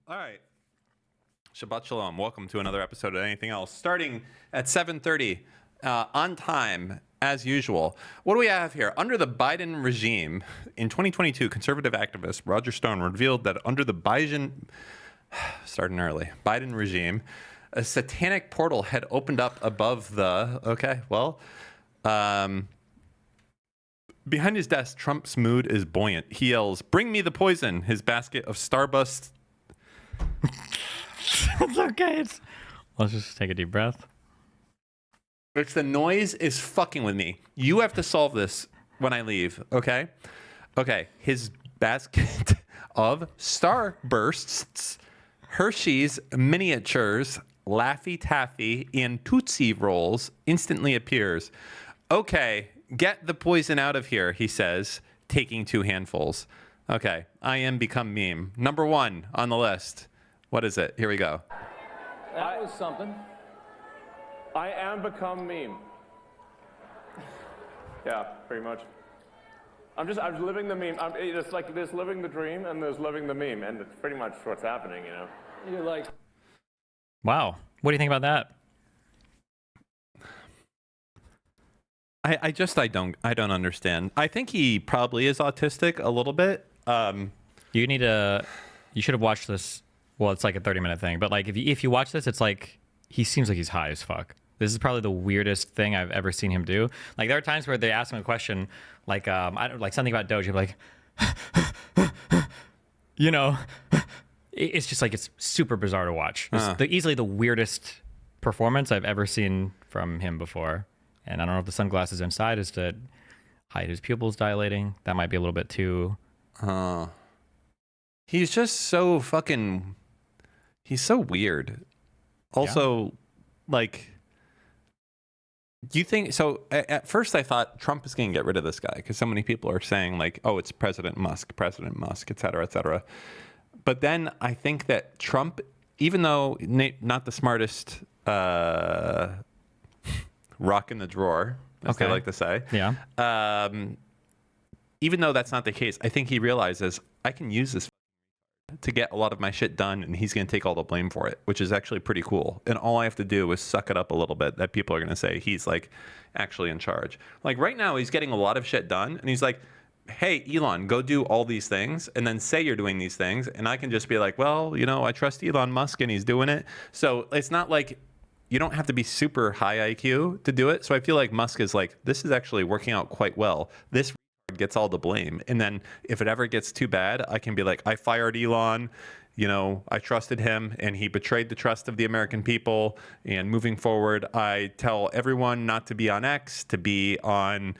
All right. Shabbat Shalom. Welcome to another episode of Anything Else. Starting at 7:30 on time, as usual. What do we have here? Under the Biden regime, in 2022, conservative activist Roger Stone revealed that under the Biden regime, a satanic portal had opened up above the, behind his desk, Trump's mood is buoyant. He yells, "Bring me the poison." His basket of Starburst. It's okay. Let's just take a deep breath. It's the noise is fucking with me. You have to solve this when I leave, okay? Okay, his basket of Starbursts, Hershey's miniatures, Laffy Taffy, and Tootsie Rolls instantly appears. Okay, get the poison out of here, he says, taking 2 handfuls. Okay, I am become meme. Number 1 on the list. What is it? Here we go. That was something. I am become meme. Yeah, pretty much. I'm living the meme. It's like there's living the dream and there's living the meme, and it's pretty much what's happening, you know. You're like, wow. What do you think about that? I don't understand. I think he probably is autistic a little bit. You should have watched this. Well, it's like a 30-minute thing, but like if you watch this, it's like he seems like he's high as fuck. This is probably the weirdest thing I've ever seen him do. Like there are times where they ask him a question, like like something about Doge, like, you know, it's just like it's super bizarre to watch. It's easily the weirdest performance I've ever seen from him before. And I don't know if the sunglasses inside is to hide his pupils dilating. That might be a little bit too. He's just so fucking. He's so weird. Also, like, do you think so? At first, I thought Trump is going to get rid of this guy because so many people are saying like, "Oh, it's President Musk, et cetera, et cetera." But then I think that Trump, even though not the smartest rock in the drawer, as they like to say, Yeah. Even though that's not the case, I think he realizes I can use this to get a lot of my shit done, and he's going to take all the blame for it, which is actually pretty cool. And all I have to do is suck it up a little bit that people are going to say he's like actually in charge. Like right now, he's getting a lot of shit done, and he's like, "Hey, Elon, go do all these things, and then say you're doing these things." And I can just be like, "Well, you know, I trust Elon Musk, and he's doing it." So it's not like you don't have to be super high IQ to do it. So I feel like Musk is like, this is actually working out quite well. This gets all the blame, and then if it ever gets too bad, I can be like, I fired Elon, you know, I trusted him and he betrayed the trust of the American people, and moving forward I tell everyone not to be on X, to be on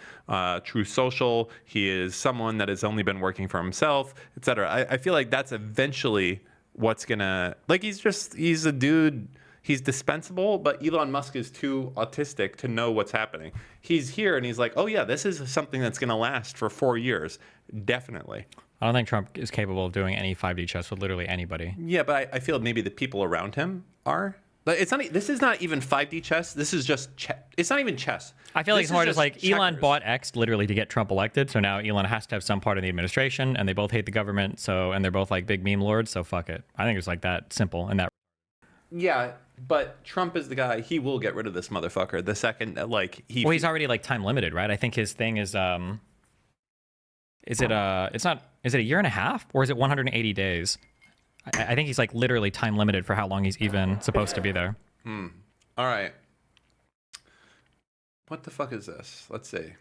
True Social. He is someone that has only been working for himself, etc. I feel like that's eventually what's gonna, like, he's a dude. He's dispensable, but Elon Musk is too autistic to know what's happening. He's here and he's like, oh yeah, this is something that's going to last for 4 years. Definitely. I don't think Trump is capable of doing any 5D chess with literally anybody. Yeah, but I feel maybe the people around him are. But it's not. This is not even 5D chess. This is just it's not even chess. I feel like it's more just like checkers. Elon bought X literally to get Trump elected. So now Elon has to have some part of the administration, and they both hate the government. And they're both like big meme lords. So fuck it. I think it's like that simple and that. Yeah, but Trump is the guy. He will get rid of this motherfucker the second like he. Well, he's already like time limited, right? I think his thing is Is it a year and a half, or is it 180 days? I think he's like literally time limited for how long he's even supposed to be there. All right. What the fuck is this? Let's see.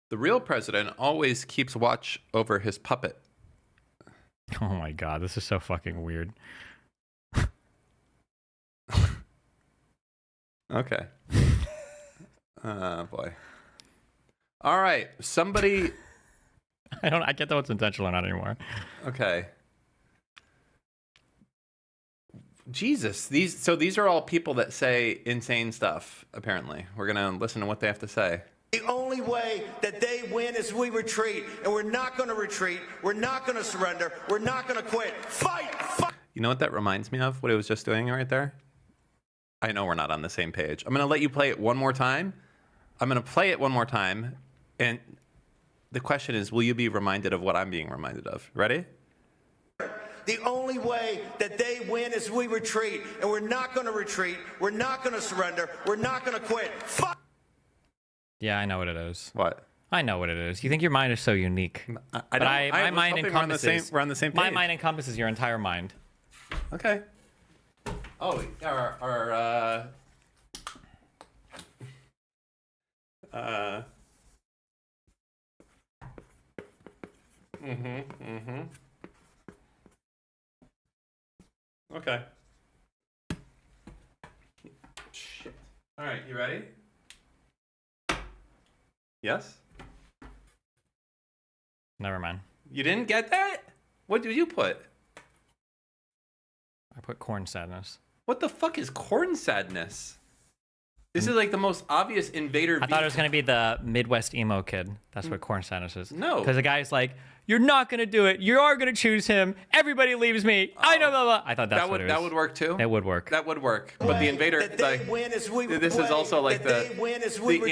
The real president always keeps watch over his puppet. Oh my god, this is so fucking weird. Okay. Oh boy. All right. Somebody. I can't tell what's intentional or not anymore. Okay. Jesus. These are all people that say insane stuff, apparently. We're gonna listen to what they have to say. The only way that they win is we retreat, and we're not going to retreat. We're not going to surrender. We're not going to quit. Fight! Fight! You know what that reminds me of? What it was just doing right there? I know we're not on the same page. I'm going to let you play it one more time. And the question is, will you be reminded of what I'm being reminded of? Ready? The only way that they win is we retreat, and we're not going to retreat. We're not going to surrender. We're not going to quit. Fuck. Yeah, I know what it is. What? I know what it is. You think your mind is so unique. My mind encompasses. We're on the same page. My mind encompasses your entire mind. Okay. Oh, Okay. Shit. All right, you ready? Yes? Never mind. You didn't get that? What did you put? I put corn sadness. What the fuck is corn sadness? This is like the most obvious invader. I thought it was going to be the Midwest emo kid. That's what corn sadness is. No. Because the guy's like, you're not going to do it. You are going to choose him. Everybody leaves me. I know, blah, blah. I thought that's what it was. That would work too? It would work. That would work. But the invader, this is also like the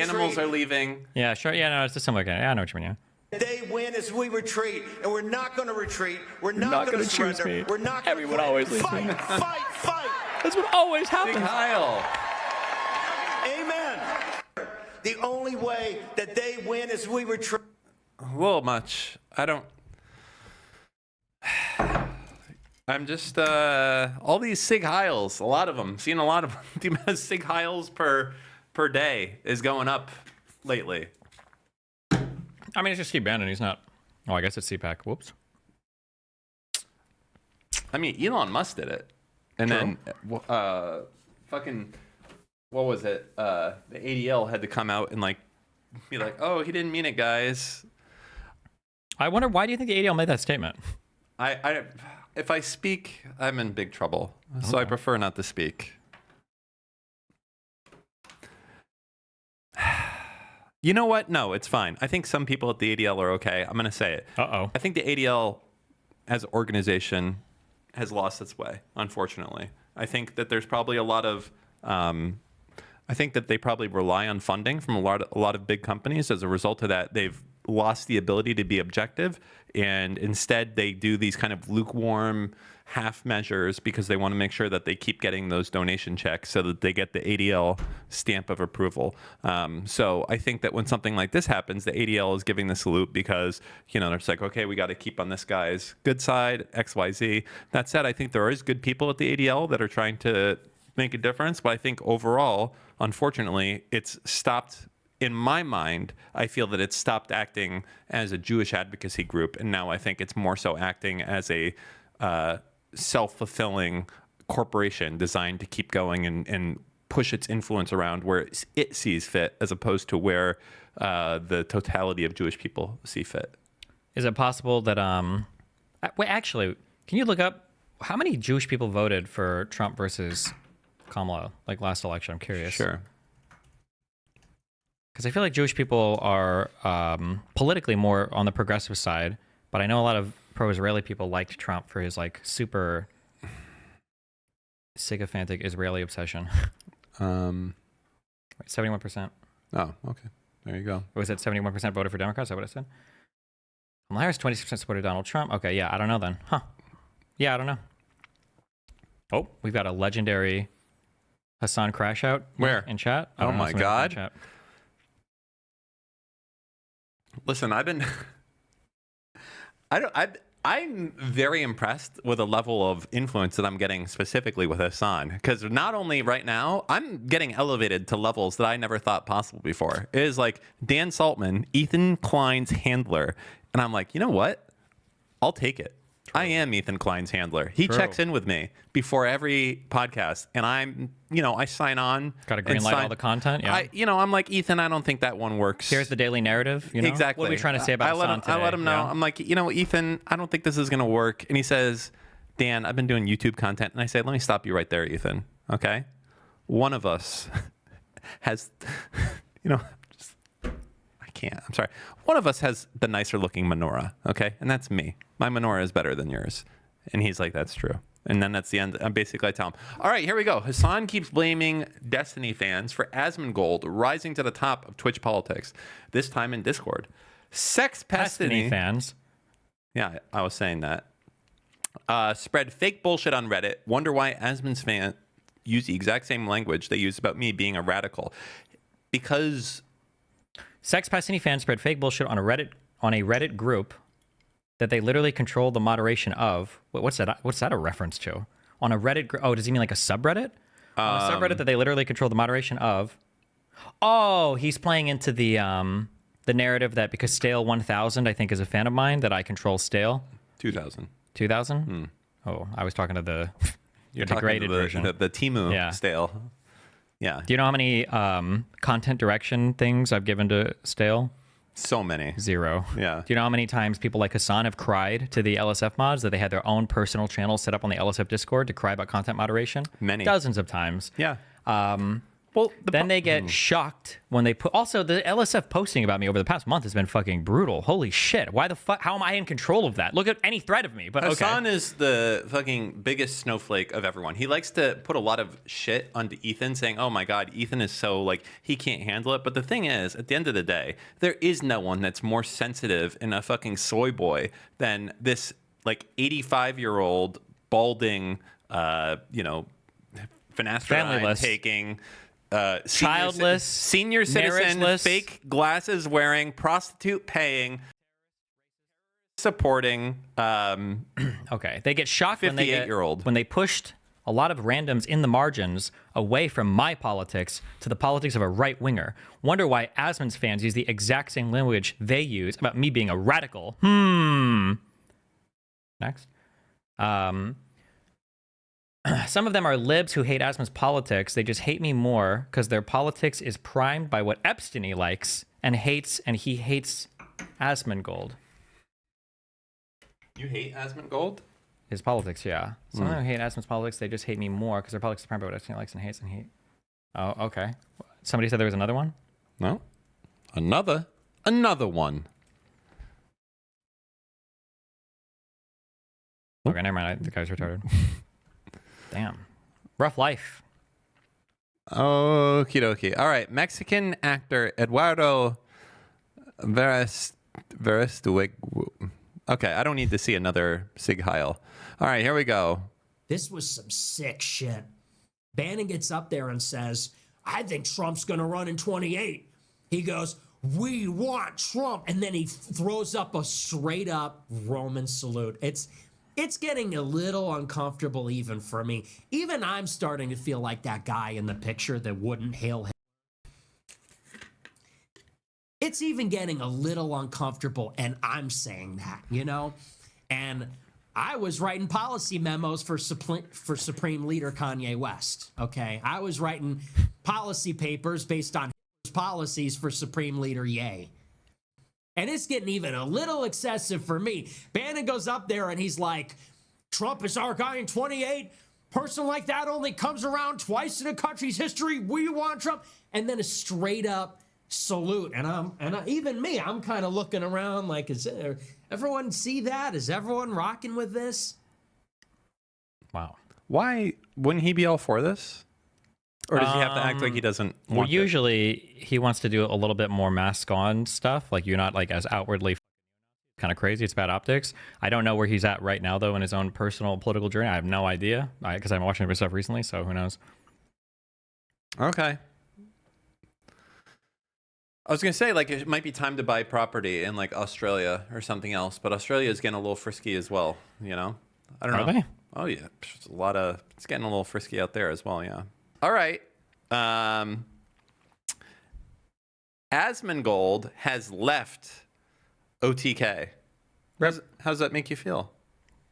animals are leaving. Yeah, sure. Yeah, no, it's a similar kind. Yeah, I know what you mean. Yeah. They win as we retreat, and we're not going to retreat. We're not going to surrender. Me. We're not going to Everyone always leaves me. Fight. That's what always Big happens. Heil. Amen. The only way that they win is we retreat. A little much. I don't. I'm just all these Sig Heils, a lot of them. Seeing a lot of them. The amount of Sig Heils per day is going up lately. I mean, it's just Steve Bannon. He's not. Oh, I guess it's CPAC. Whoops. I mean, Elon Musk did it, and True. then fucking what was it? The ADL had to come out and like be like, "Oh, he didn't mean it, guys." I wonder, why do you think the ADL made that statement? If I speak, I'm in big trouble, so I prefer not to speak. You know what? No, it's fine. I think some people at the ADL are okay. I'm going to say it. Uh-oh. I think the ADL as an organization has lost its way, unfortunately. I think that there's probably a lot of I think that they probably rely on funding from a lot of big companies. As a result of that, they've lost the ability to be objective, and instead they do these kind of lukewarm half measures because they want to make sure that they keep getting those donation checks so that they get the ADL stamp of approval. So I think that when something like this happens, the ADL is giving the salute because, you know, they're just like, okay, we got to keep on this guy's good side, XYZ. That said, I think there is good people at the ADL that are trying to make a difference, but I think overall, unfortunately, it's stopped. In my mind, I feel that it's stopped acting as a Jewish advocacy group, and now I think it's more so acting as a self-fulfilling corporation designed to keep going and push its influence around where it sees fit, as opposed to where the totality of Jewish people see fit. Is it possible that wait, actually, can you look up how many Jewish people voted for Trump versus Kamala, like last election? I'm curious. Sure. Because I feel like Jewish people are politically more on the progressive side, but I know a lot of pro-Israeli people liked Trump for his like super sycophantic Israeli obsession. 71%. Oh, okay. There you go. Or was it 71% voted for Democrats? Is that what I said? Kamala Harris 26% supported Donald Trump. Okay, yeah, I don't know then. Huh. Yeah, I don't know. Oh, we've got a legendary Hasan crash out. Where? In chat. Oh my God. Listen, I'm very impressed with the level of influence that I'm getting specifically with Hasan, because not only right now, I'm getting elevated to levels that I never thought possible before. It is like Dan Saltman, Ethan Klein's handler, and I'm like, you know what? I'll take it. True. I am Ethan Klein's handler. He checks in with me before every podcast, and I'm, I sign on. Got to green light all the content. Yeah. I'm like, Ethan, I don't think that one works. Here's the daily narrative. Exactly. What are we trying to say about Hasan today? I let him know. I'm like, Ethan, I don't think this is going to work. And he says, Dan, I've been doing YouTube content. And I say, let me stop you right there, Ethan. Okay? One of us has, I can't. I'm sorry. One of us has the nicer looking menorah, okay? And that's me. My menorah is better than yours. And he's like, that's true. And then that's the end. Basically, I tell him, all right, here we go. Hasan keeps blaming Destiny fans for Asmongold rising to the top of Twitch politics, this time in Discord. Sex Destiny fans. Yeah, I was saying that. Spread fake bullshit on Reddit. Wonder why Asmon's fans use the exact same language they use about me being a radical. Because Sex Pacini fans spread fake bullshit on a Reddit group that they literally control the moderation of. What's that? What's that a reference to? On a Reddit group? Oh, does he mean like a subreddit? On a subreddit that they literally control the moderation of. Oh, he's playing into the narrative that because Stale 1000, I think, is a fan of mine, that I control Stale. 2000. 2000? Oh, I was talking to the degraded version. The Timu Stale. Yeah. Do you know how many content direction things I've given to Stale? So many. 0. Yeah. Do you know how many times people like Hasan have cried to the LSF mods that they had their own personal channel set up on the LSF Discord to cry about content moderation? Many. Dozens of times. Yeah. Well, then they get shocked when they put. Also, the LSF posting about me over the past month has been fucking brutal. Holy shit! Why the fuck? How am I in control of that? Look at any thread of me. But Hasan is the fucking biggest snowflake of everyone. He likes to put a lot of shit onto Ethan, saying, "Oh my God, Ethan is so like he can't handle it." But the thing is, at the end of the day, there is no one that's more sensitive in a fucking soy boy than this like 85-year-old balding, finasteride taking. Childless, senior citizen, marriageless, fake glasses wearing, prostitute paying, supporting. Okay, they get shocked when they 58-year-old when they pushed a lot of randoms in the margins away from my politics to the politics of a right winger. Wonder why Asmon's fans use the exact same language they use about me being a radical. Next. Some of them are libs who hate Asmon's politics. They just hate me more because their politics is primed by what Epstein likes and he hates Asmongold. You hate Asmongold? His politics, yeah. Some of them hate Asmon's politics. They just hate me more because their politics is primed by what Epstein likes and hates and hate. Oh, okay. Somebody said there was another one? No. Another one. Okay, never mind. The guy's retarded. Damn. Rough life. Okie dokie. All right. Mexican actor Eduardo Veras. Okay, I don't need to see another Sig Heil. All right, here we go. This was some sick shit. Bannon gets up there and says, I think Trump's going to run in 28. He goes, we want Trump. And then he throws up a straight up Roman salute. It's getting a little uncomfortable even for me. Even I'm starting to feel like that guy in the picture that wouldn't hail him. It's even getting a little uncomfortable, and I'm saying that, And I was writing policy memos for Supreme Leader Kanye West, okay? I was writing policy papers based on his policies for Supreme Leader Ye. And it's getting even a little excessive for me. Bannon goes up there and he's like, Trump is our guy in 28. Person like that only comes around twice in a country's history. We want Trump. And then a straight up salute. And even me, I'm kind of looking around like, everyone see that? Is everyone rocking with this? Wow. Why wouldn't he be all for this? Or does he have to act like he doesn't want Well, usually he wants to do a little bit more mask on stuff. Like, you're not like as outwardly kind of crazy. It's bad optics. I don't know where he's at right now, though, in his own personal political journey. I have no idea because I'm watching his stuff recently, so who knows? Okay. I was going to say, like, it might be time to buy property in, like, Australia or something else, but Australia is getting a little frisky as well, I don't know. Are they? Oh, yeah. It's getting a little frisky out there as well, yeah. All right. Asmongold has left OTK. How does that make you feel?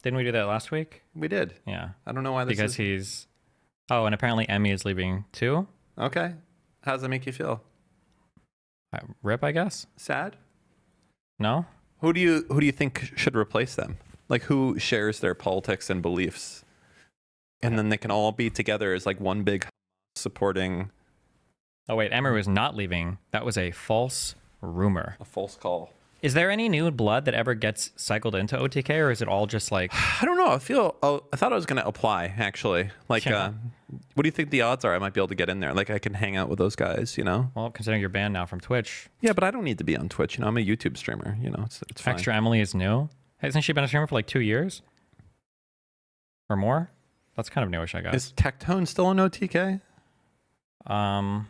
Didn't we do that last week? We did. Yeah. I don't know why this because he's... Oh, and apparently Emmy is leaving too? Okay. How does that make you feel? Rip, I guess? Sad? No? Who do you think should replace them? Like, who shares their politics and beliefs? And then they can all be together as like one big supporting. Oh, wait. Emmy was not leaving. That was a false rumor. A false call. Is there any new blood that ever gets cycled into OTK, or is it all just like... I don't know. I thought I was going to apply, actually. Like, Yeah. what do you think the odds are I might be able to get in there? Like, I can hang out with those guys, Well, considering you're banned now from Twitch. Yeah, but I don't need to be on Twitch. I'm a YouTube streamer. It's fine. Extra Emily is new. Hasn't she been a streamer for like 2 years? or more. That's kind of newish, I guess. Is Tectone still an OTK? I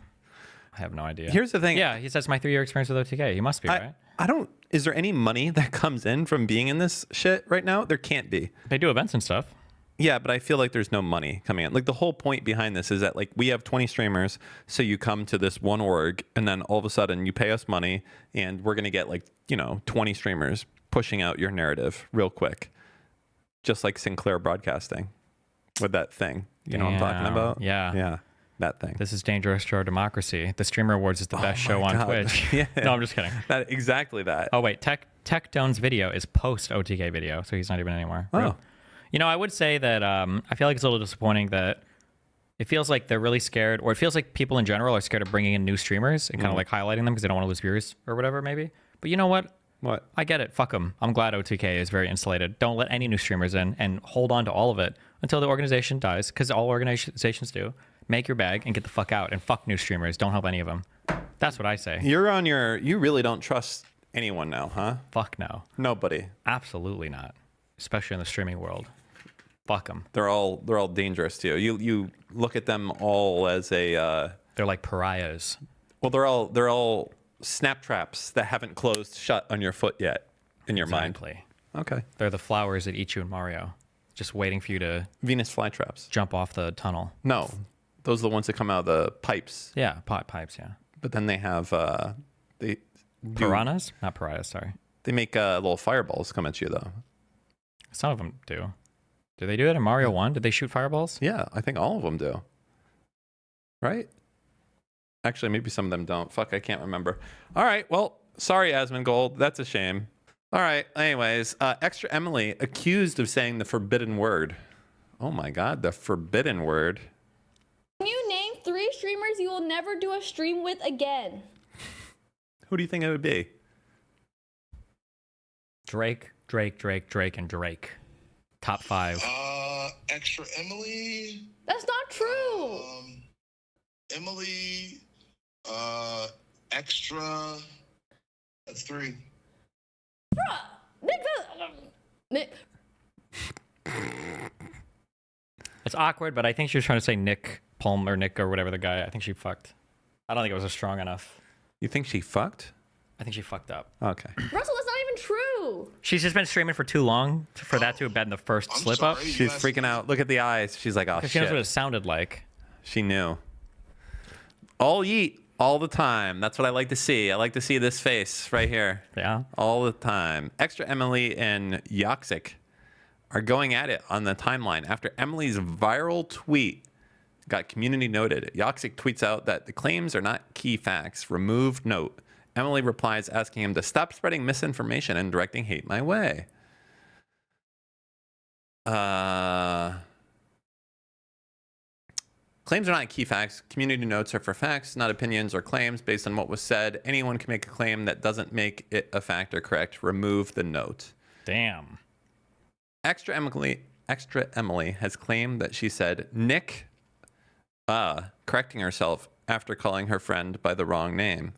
have no idea. Here's the thing. Yeah, he says my 3-year experience with OTK. He must be, right? I don't. Is there any money that comes in from being in this shit right now? There can't be. They do events and stuff. Yeah, but I feel like there's no money coming in. Like the whole point behind this is that like we have 20 streamers, so you come to this one org, and then all of a sudden you pay us money, and we're gonna get like 20 streamers pushing out your narrative real quick, just like Sinclair Broadcasting with that thing. You know what I'm talking about? Yeah. That thing. This is dangerous to our democracy. The Streamer Awards is the best show on Twitch. Yeah. No, I'm just kidding. Exactly that. Oh wait, Tectone's video is post OTK video, so he's not even anymore. Oh. I would say that I feel like it's a little disappointing that it feels like they're really scared, or it feels like people in general are scared of bringing in new streamers and kind of like highlighting them because they don't want to lose viewers or whatever, maybe. But you know what? What? I get it. Fuck them. I'm glad OTK is very insulated. Don't let any new streamers in, and hold on to all of it until the organization dies, because all organizations do. Make your bag and get the fuck out, and fuck new streamers. Don't help any of them. That's what I say. You really don't trust anyone now, huh? Fuck no. Nobody. Absolutely not. Especially in the streaming world. Fuck them. They're all dangerous to you. You look at them all as a. They're like pariahs. Well, they're all snap traps that haven't closed shut on your foot yet, in your mind. Okay. They're the flowers that eat you in Mario, just waiting for you to Venus flytraps. jump off the tunnel. No, those are the ones that come out of the pipes. Yeah, pipes. Yeah. But then they have Piranhas? Not pariahs. Sorry. They make little fireballs come at you though. Some of them do. Do they do that in Mario 1? Did they shoot fireballs? Yeah, I think all of them do. Right? Actually, maybe some of them don't. Fuck, I can't remember. All right, well, sorry, Asmongold. That's a shame. All right, anyways, Extra Emily accused of saying the forbidden word. Oh my God, the forbidden word. Can you name 3 streamers you will never do a stream with again? Who do you think it would be? Drake, and Drake. Top 5. Extra Emily. That's not true. Emily. Extra. That's 3. Nick. It's awkward, but I think she was trying to say Nick or whatever the guy. I think she fucked. I don't think it was strong enough. You think she fucked? I think she fucked up. Okay. Russell, that's not even true. She's just been streaming for too long for that to have been the first slip up. She's freaking out. Look at the eyes. She's like, oh, shit. She knows what it sounded like. She knew. All yeet, all the time. That's what I like to see. I like to see this face right here. Yeah. All the time. Extra Emily and Yoxic are going at it on the timeline after Emily's viral tweet got community noted. Yoxic tweets out that the claims are not key facts. Removed note. Emily replies asking him to stop spreading misinformation and directing hate my way. Claims are not key facts. Community notes are for facts, not opinions or claims based on what was said. Anyone can make a claim that doesn't make it a fact or correct. Remove the note. Damn. Extra Emily has claimed that she said Nick, correcting herself after calling her friend by the wrong name.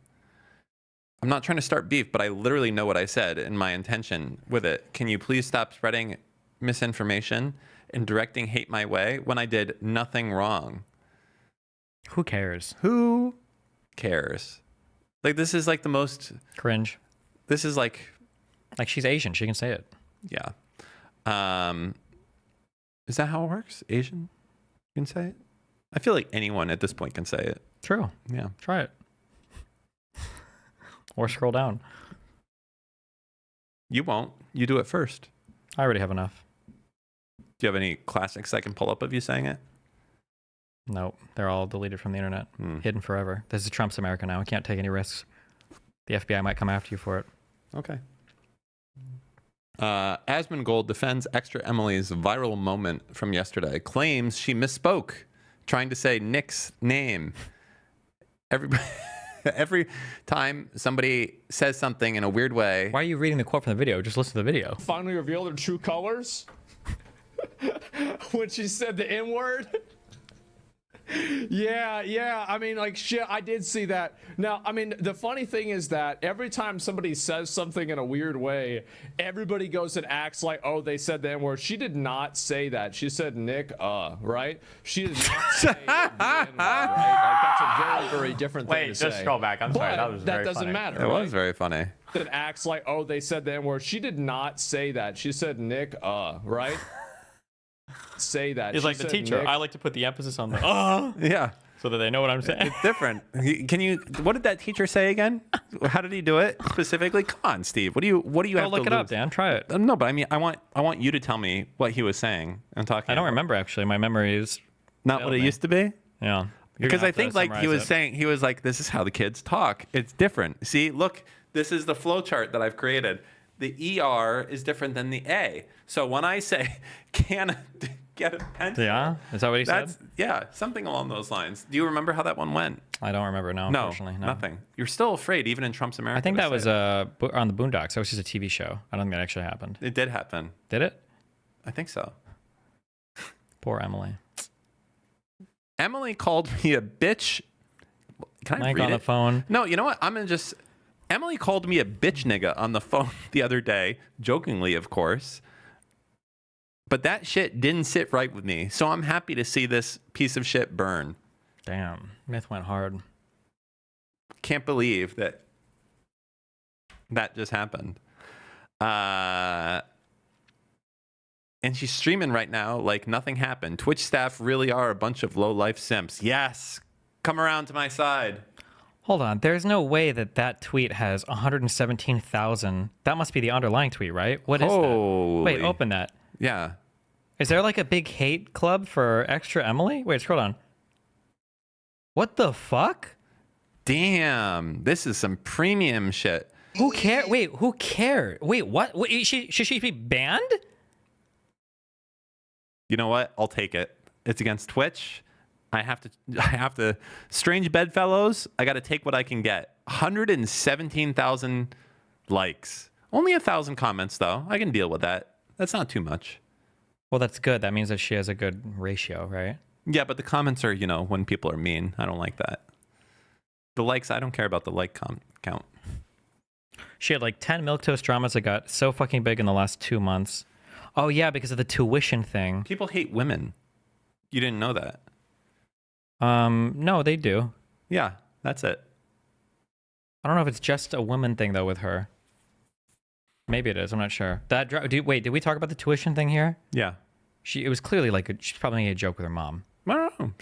I'm not trying to start beef, but I literally know what I said and my intention with it. Can you please stop spreading misinformation and directing hate my way when I did nothing wrong? Who cares? Who cares? Like, this is like the most cringe. This is like she's Asian. She can say it. Yeah. Is that how it works? Asian? You can say it? I feel like anyone at this point can say it. True. Yeah. Try it. Or scroll down. You won't. You do it first. I already have enough. Do you have any classics I can pull up of you saying it? Nope. They're all deleted from the internet. Hidden forever. This is Trump's America now. We can't take any risks. The FBI might come after you for it. Okay. Asmongold defends Extra Emily's viral moment from yesterday. Claims she misspoke, trying to say Nick's name. Every time somebody says something in a weird way. Why are you reading the quote from the video? Just listen to the video. Finally revealed her true colors when she said the N-word. Yeah. I mean, like, shit, I did see that. Now, I mean, the funny thing is that every time somebody says something in a weird way, everybody goes and acts like, oh, they said the N-word. She did not say that. She said Nick, right? She did not say the N-word, right? Like, that's a very, very different thing to say. Wait, just scroll back. I'm sorry. That was very doesn't funny. matter. It right? was very funny. That acts like, oh, they said the N-word. She did not say that. She said Nick, right? Say that. He's She like the said teacher. Nick. I like to put the emphasis on the Yeah. so that they know what I'm saying. It's different. Can you? What did that teacher say again? How did he do it specifically? Come on, Steve. What do you Go have look to it up, lose? Dan. Try it. No, but I mean, I want you to tell me what he was saying and talking. I don't about. remember actually. My memory is Not what it me. used to be. yeah. Because I think like he was saying, he was like, this is how the kids talk. It's different. See, look, this is the flow chart that I've created. The ER is different than the A. So when I say, can I get a pencil? Yeah, is that what he said? Yeah, something along those lines. Do you remember how that one went? I don't remember. No, No, unfortunately, no. nothing. You're still afraid, even in Trump's America. I think to that was say it. on the Boondocks. That was just a TV show. I don't think that actually happened. It did happen. Did it? I think so. Poor Emily. Emily called me a bitch. Can I Mike read on it? the phone. No, you know what? I'm gonna just. Emily called me a bitch nigga on the phone the other day, jokingly, of course. But that shit didn't sit right with me, so I'm happy to see this piece of shit burn. Damn, myth went hard. Can't believe that just happened. And she's streaming right now like nothing happened. Twitch staff really are a bunch of low-life simps. Yes, come around to my side. Hold on. There's no way that tweet has 117,000. That must be the underlying tweet, right? What is that? Wait, open that. Yeah. Is there like a big hate club for extra Emily? Wait, scroll down. What the fuck? Damn, this is some premium shit. Who cares? Wait, who cared? Wait, what? Wait, should she be banned? You know what? I'll take it. It's against Twitch. I have to strange bedfellows. I got to take what I can get. 117,000 likes. Only 1,000 comments though. I can deal with that. That's not too much. Well, that's good. That means that she has a good ratio, right? Yeah, but the comments are, when people are mean. I don't like that. The likes, I don't care about the like count. She had like 10 milquetoast dramas that got so fucking big in the last 2 months. Oh yeah, because of the tuition thing. People hate women. You didn't know that? No, they do. Yeah, that's it. I don't know if it's just a woman thing though with her. Maybe it is. I'm not sure. Wait, did we talk about the tuition thing here? Yeah. It was clearly like she's probably making a joke with her mom. I don't know.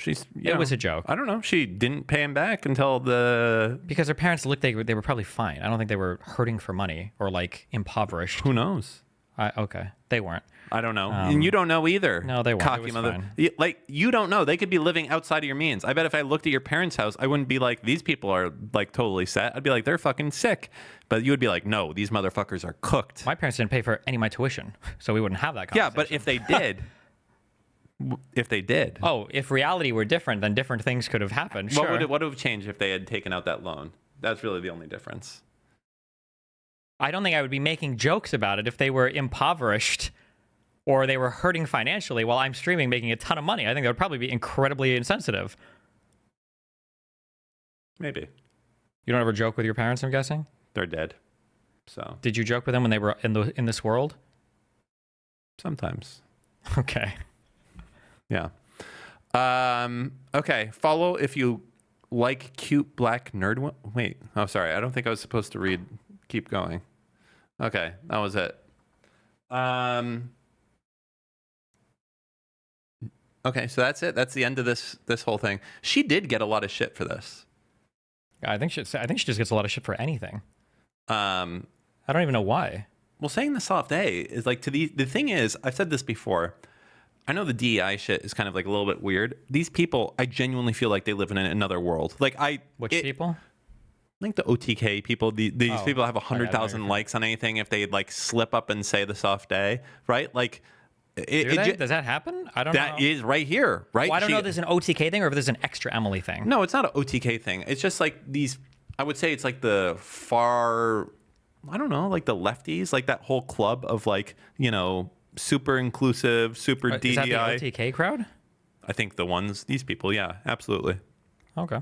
It was a joke. I don't know. She didn't pay him back until because her parents they were probably fine. I don't think they were hurting for money or like impoverished. Who knows? Okay, they weren't. I don't know. And you don't know either. No, they weren't. Cocky It was mother. fine. Like, you don't know. They could be living outside of your means. I bet if I looked at your parents' house, I wouldn't be like, these people are like totally set. I'd be like, they're fucking sick. But you would be like, no, these motherfuckers are cooked. My parents didn't pay for any of my tuition, so we wouldn't have that conversation. Yeah, but if they did, Oh, if reality were different, then different things could have happened. Sure. what would have changed if they had taken out that loan? That's really the only difference. I don't think I would be making jokes about it if they were impoverished or they were hurting financially while I'm streaming making a ton of money. I think that would probably be incredibly insensitive. Maybe. You don't ever joke with your parents, I'm guessing? They're dead. So Did you joke with them when they were in this world? sometimes. Okay. Yeah. Okay. Follow if you like cute black nerd. Wait. Oh, sorry. I don't think I was supposed to read. Keep going. Okay. That was it. Okay. So that's it. That's the end of this whole thing. She did get a lot of shit for this. I think she just gets a lot of shit for anything. I don't even know why. Well, saying the soft A is like the thing is, I've said this before. I know the DEI shit is kind of like a little bit weird. These people, I genuinely feel like they live in another world. Like Which people? I think the OTK people, these people have 100,000 likes on anything if they like slip up and say the soft A, right? Like, does that happen? I don't know. That is right here, right? Well, I don't know if there's an OTK thing or if there's an extra Emily thing. No, it's not an OTK thing. It's just like these, I would say it's like the far, I don't know, like the lefties, like that whole club of like, super inclusive, super DEI. Is that the OTK crowd? I think these people, yeah, absolutely. Okay.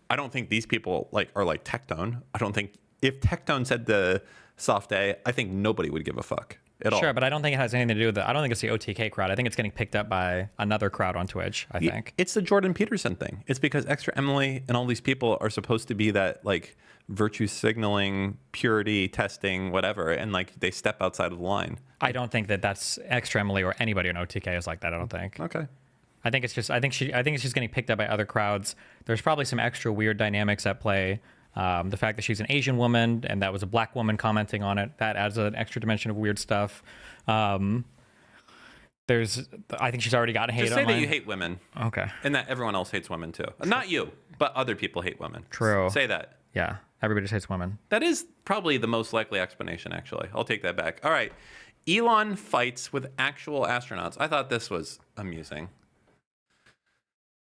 I don't think these people are like Tectone. I don't think if Tectone said the soft A, I think nobody would give a fuck at all. Sure, but I don't think it has anything to do with it. I don't think it's the OTK crowd. I think it's getting picked up by another crowd on Twitch, I think. It's the Jordan Peterson thing. It's because Extra Emily and all these people are supposed to be that like virtue signaling, purity testing, whatever, and like they step outside of the line. I don't think that's Extra Emily or anybody on OTK is like that. I don't think. Okay. I think it's just getting picked up by other crowds. There's probably some extra weird dynamics at play. The fact that she's an Asian woman and that was a black woman commenting on it, that adds an extra dimension of weird stuff. I think she's already got hate Just say online. that you hate women. Okay. And that everyone else hates women too. Not you, but other people hate women. True. Say that. Yeah. Everybody just hates women. That is probably the most likely explanation, actually. I'll take that back. All right. Elon fights with actual astronauts. I thought this was amusing.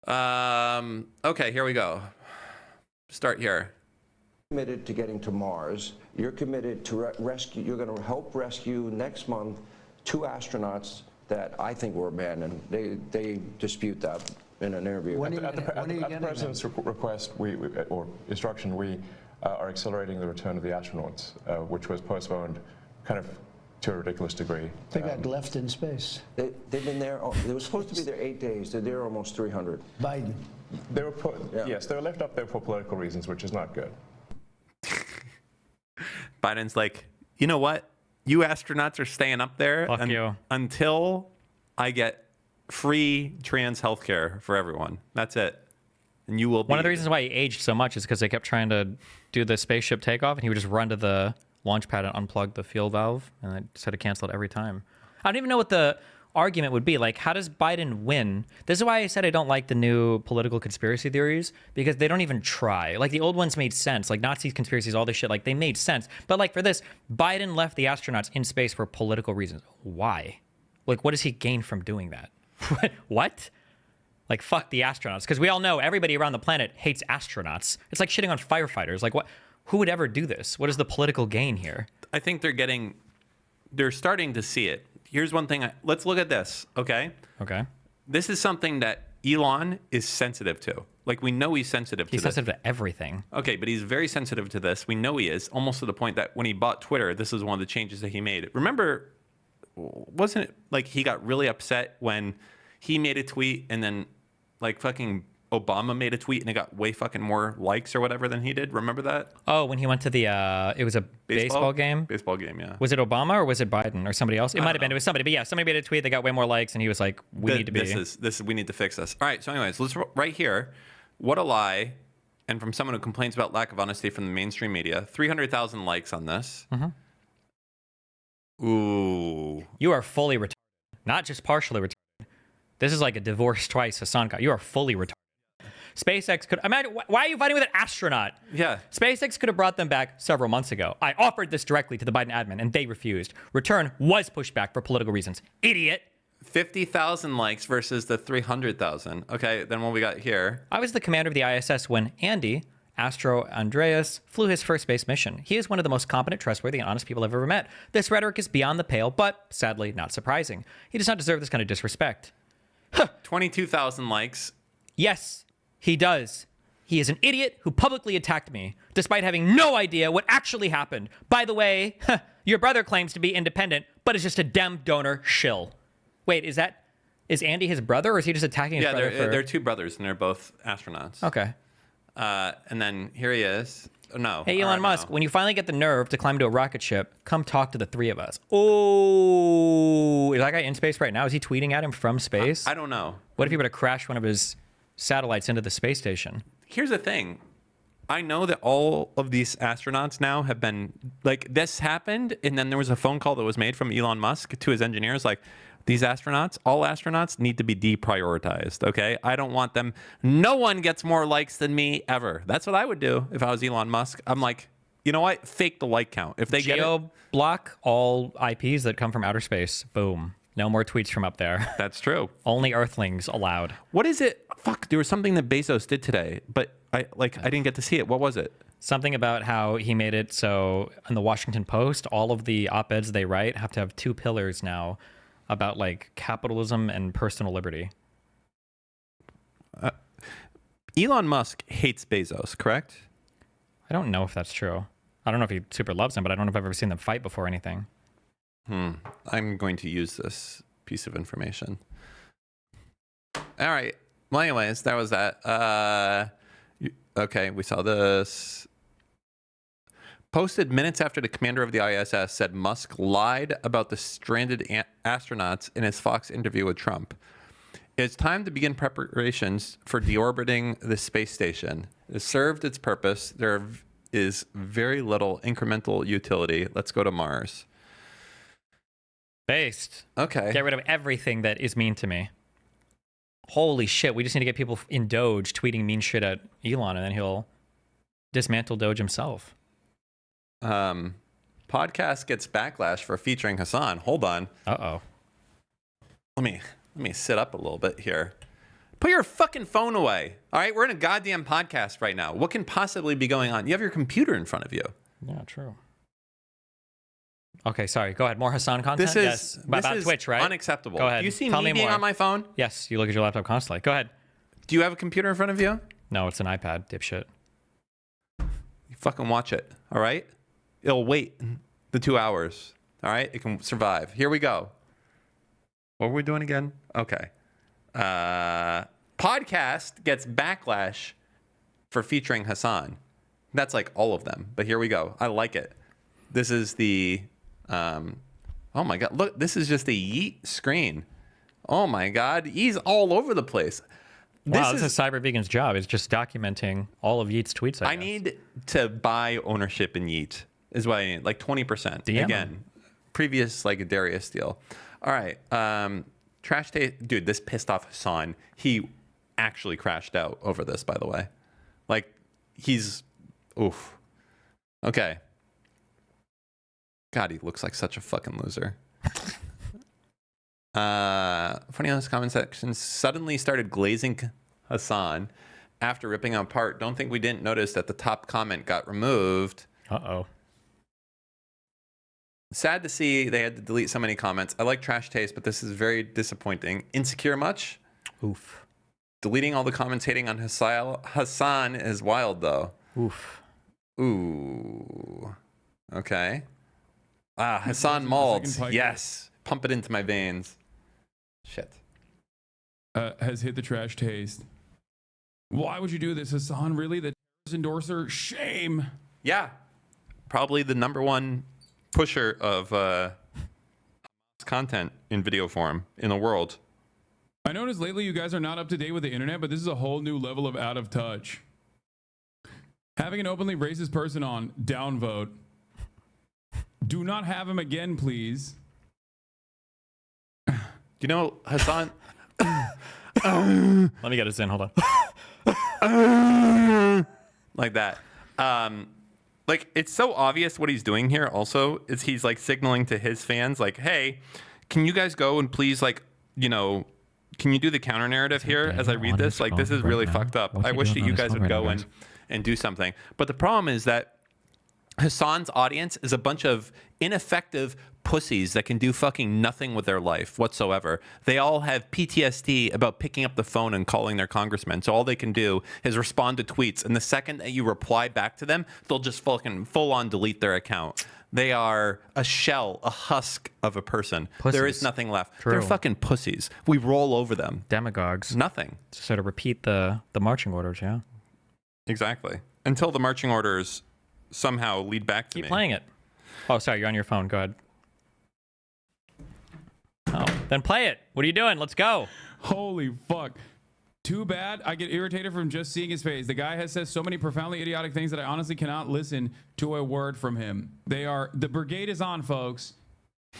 Okay, here we go. Start here. Committed to getting to Mars. You're committed to rescue. You're going to help rescue next month 2 astronauts that I think were abandoned. They dispute that in an interview. At the president's request, or instruction, we are accelerating the return of the astronauts, which was postponed, kind of to a ridiculous degree. They got left in space. They've been there. They were supposed to be there 8 days. They're there almost 300. Biden. They were yes, they were left up there for political reasons, which is not good. Biden's like, you know what? You astronauts are staying up there until I get free trans healthcare for everyone. That's it. And you will be. One of the reasons why he aged so much is because they kept trying to do the spaceship takeoff, and he would just run to the launch pad and unplug the fuel valve, and they just had to cancel it every time. I don't even know what the argument would be. Like, how does Biden win? This is why I said I don't like the new political conspiracy theories, because they don't even try. Like, the old ones made sense. Like, Nazi conspiracies, all this shit, like, they made sense. But, like, for this, Biden left the astronauts in space for political reasons. Why? Like, what does he gain from doing that? What? Like, fuck the astronauts. Because we all know everybody around the planet hates astronauts. It's like shitting on firefighters. Like, what? Who would ever do this? What is the political gain here? I think they're starting to see it. Here's one thing. Let's look at this, okay? Okay. This is something that Elon is sensitive to. Like, we know he's sensitive to this. He's sensitive to everything. Okay, but he's very sensitive to this. We know he is, almost to the point that when he bought Twitter, this is one of the changes that he made. Remember, wasn't it like he got really upset when he made a tweet and then like fucking Obama made a tweet and it got way fucking more likes or whatever than he did? Remember that? Oh, when he went to the, it was a baseball game? Baseball game, yeah. Was it Obama or was it Biden or somebody else? It might have been. It was somebody. But yeah, somebody made a tweet that got way more likes and he was like, we need to be. We need to fix this. All right, so anyways, let's right here. What a lie. And from someone who complains about lack of honesty from the mainstream media, 300,000 likes on this. Mm-hmm. Ooh. You are fully retarded. Not just partially retarded. This is like a divorce twice Hasan got. You are fully retarded. SpaceX could imagine. Why are you fighting with an astronaut? Yeah. SpaceX could have brought them back several months ago. I offered this directly to the Biden admin, and they refused. Return was pushed back for political reasons. Idiot. 50,000 likes versus the 300,000. Okay, then what we got here? I was the commander of the ISS when Andy Astro Andreas flew his first space mission. He is one of the most competent, trustworthy, and honest people I've ever met. This rhetoric is beyond the pale, but sadly not surprising. He does not deserve this kind of disrespect. 22,000 likes. Yes, he does. He is an idiot who publicly attacked me, despite having no idea what actually happened. By the way, your brother claims to be independent, but is just a Dem donor shill. Wait, is Andy his brother, or is he just attacking his brother? Yeah, they're two brothers, and they're both astronauts. Okay. And then here he is. No. Hey, Elon Musk, when you finally get the nerve to climb into a rocket ship, come talk to the three of us. Oh, is that guy in space right now? Is he tweeting at him from space? I don't know. What if he were to crash one of his satellites into the space station? Here's the thing. I know that all of these astronauts now have been, like, this happened, and then there was a phone call that was made from Elon Musk to his engineers, like, these astronauts, all astronauts need to be deprioritized, okay? I don't want them. No one gets more likes than me ever. That's what I would do if I was Elon Musk. I'm like, you know what? Fake the like count. If they block all IPs that come from outer space. Boom. No more tweets from up there. That's true. Only Earthlings allowed. What is it? Fuck, there was something that Bezos did today, but I didn't get to see it. What was it? Something about how he made it so in the Washington Post, all of the op-eds they write have to have two pillars now about like capitalism and personal liberty. Elon Musk hates Bezos, correct? I don't know if that's true. I don't know if he super loves him, but I don't know if I've ever seen them fight before or anything. I'm going to use this piece of information. All right. Well, anyways, that was that. Okay, we saw this. Posted minutes after the commander of the ISS said Musk lied about the stranded astronauts in his Fox interview with Trump. It's time to begin preparations for deorbiting the space station. It has served its purpose. There is very little incremental utility. Let's go to Mars. Based. Okay. Get rid of everything that is mean to me. Holy shit, we just need to get people in Doge tweeting mean shit at Elon, and then he'll dismantle Doge himself. Podcast gets backlash for featuring Hasan. Hold on. Uh-oh. Let me sit up a little bit here. Put your fucking phone away. All right, we're in a goddamn podcast right now. What can possibly be going on? You have your computer in front of you. Yeah, true. Okay, sorry. Go ahead. More Hasan content? This is, yes. About this is Twitch, right? unacceptable. Go ahead. Do you see Tell me being more. on my phone? Yes, you look at your laptop constantly. Go ahead. Do you have a computer in front of you? No, it's an iPad, dipshit. You fucking watch it, all right? It'll wait the 2 hours, all right? It can survive. Here we go. What were we doing again? Okay. Podcast gets backlash for featuring Hasan. That's like all of them, but here we go. I like it. This is the, oh my God, look, this is just a Yeet screen. Oh my God, he's all over the place. Wow, this is Cyber Vegan's job. It's just documenting all of Yeet's tweets. I need to buy ownership in Yeet, is what I need, like 20%. DM Again, previous like a Darius deal. All right, Trash Taste, dude, this pissed off Hasan. He actually crashed out over this, by the way. Like, he's, oof. Okay. God, he looks like such a fucking loser. Funny on this comment section suddenly started glazing Hasan after ripping him apart. Don't think we didn't notice that the top comment got removed. Uh-oh. Sad to see they had to delete so many comments. I like Trash Taste, but this is very disappointing. Insecure much? Oof. Deleting all the comments hating on Hasan is wild, though. Oof. Ooh. Okay. Hasan Molds. Yes. Pump it into my veins. Shit. Has hit the Trash Taste. Why would you do this, Hasan? Really? The endorser? Shame. Yeah. Probably the #1 pusher of content in video form in the world. I noticed lately you guys are not up to date with the internet, but this is a whole new level of out of touch. Having an openly racist person on, downvote. Do not have him again, please. You know, Hasan. Let me get this in. Hold on. Like that. Like, it's so obvious what he's doing here also is he's like signaling to his fans like, hey, can you guys go and please, like, you know, can you do the counter narrative here as I read this? Like, this is really fucked up. I wish that you guys would go and do something. But the problem is that Hasan's audience is a bunch of ineffective pussies that can do fucking nothing with their life whatsoever. They all have PTSD about picking up the phone and calling their congressman. So all they can do is respond to tweets. And the second that you reply back to them, they'll just fucking full on delete their account. They are a shell, a husk of a person. Pussies. There is nothing left. True. They're fucking pussies. We roll over them. Demagogues. Nothing. To sort of repeat the marching orders, yeah. Exactly. Until the marching orders somehow lead back to me. Keep playing it. Oh, sorry, you're on your phone. Go ahead. Oh, then play it. What are you doing? Let's go. Holy fuck. Too bad. I get irritated from just seeing his face. The guy has said so many profoundly idiotic things that I honestly cannot listen to a word from him. The brigade is on, folks.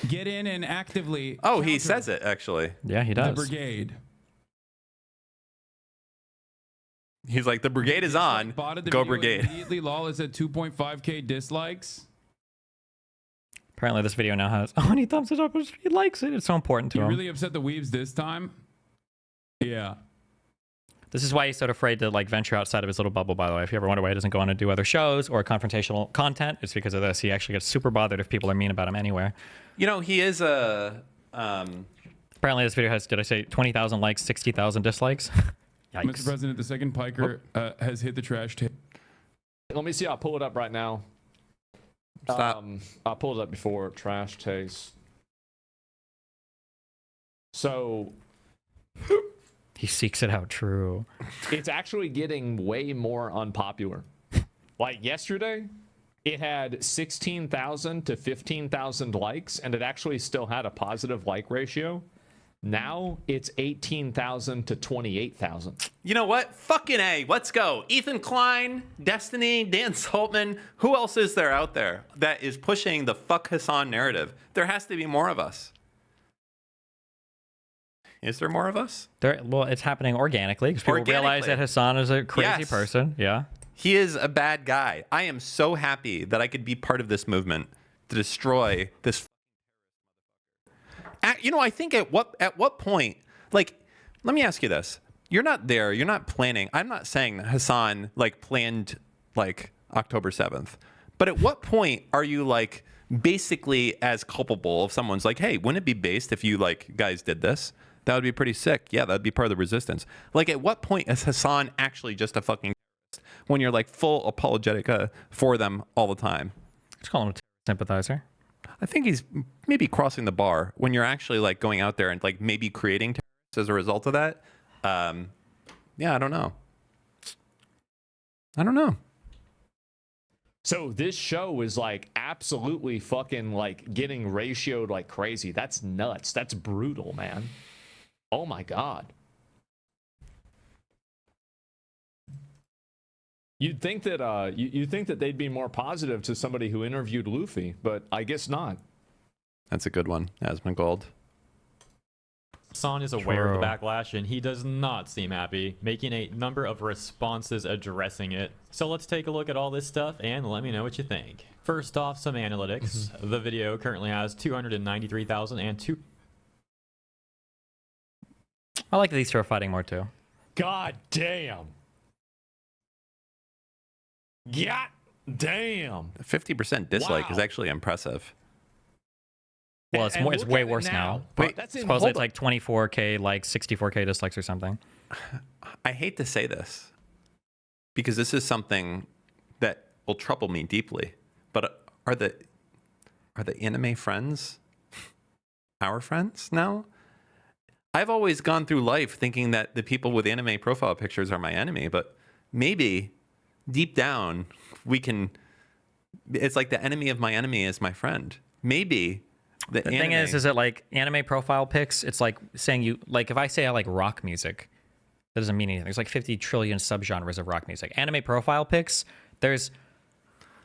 Get in and actively. Oh, he says it, actually. Yeah, he does. The brigade. He's like, the brigade is on. Go brigade. Immediately, lol is at 2.5k dislikes. Apparently, this video now has. Oh, and he thumbs it up. He likes it. It's so important to You him. really upset the weebs this time? Yeah. This is why he's so afraid to like venture outside of his little bubble, by the way. If you ever wonder why he doesn't go on and do other shows or confrontational content, it's because of this. He actually gets super bothered if people are mean about him anywhere. You know, he is a... Apparently this video has, did I say 20,000 likes, 60,000 dislikes? Yikes. Mr. President, the second piker has hit the trash tape. Let me see. I'll pull it up right now. Stop. I pulled it up before trash taste. So He seeks it out. True. it's actually getting way more unpopular. Like yesterday, it had 16,000 to 15,000 likes, and it actually still had a positive like ratio. Now it's 18,000 to 28,000. You know what? Fucking A. Let's go. Ethan Klein, Destiny, Dan Saltman. Who else is there out there that is pushing the fuck Hasan narrative? There has to be more of us. Is there more of us? Well, it's happening organically because people realize that Hasan is a crazy person. Yeah. He is a bad guy. I am so happy that I could be part of this movement to destroy this. You know, I think at what point, like, let me ask you this. You're not there. You're not planning. I'm not saying that Hasan, like, planned, like, October 7th. But at what point are you, like, basically as culpable if someone's like, hey, wouldn't it be based if you, like, guys did this? That would be pretty sick. Yeah, that'd be part of the resistance. Like, at what point is Hasan actually just a fucking terrorist when you're, like, full apologetic for them all the time? Just call him a sympathizer. I think he's maybe crossing the bar when you're actually, like, going out there and, like, maybe creating terrorists as a result of that. Yeah, I don't know. So this show is like absolutely fucking like getting ratioed like crazy. That's nuts. That's brutal, man. Oh my God. You'd think that you think that they'd be more positive to somebody who interviewed Luffy, but I guess not. That's a good one, Asmongold. Hasan is aware of the backlash, and he does not seem happy, making a number of responses addressing it. So let's take a look at all this stuff and let me know what you think. First off, some analytics. The video currently has 293,000 and two. I like that these two are fighting more too. God damn. God damn. 50% dislike is actually impressive. Well, it's way worse now. Wait, supposedly it's like 24K likes, 64K dislikes or something. I hate to say this because this is something that will trouble me deeply. But are the anime friends our friends now? I've always gone through life thinking that the people with anime profile pictures are my enemy, but maybe deep down it's like the enemy of my enemy is my friend. Maybe the thing is that like anime profile pics, it's like saying if I say I like rock music, that doesn't mean anything. There's like 50 trillion subgenres of rock music. Anime profile pics, there's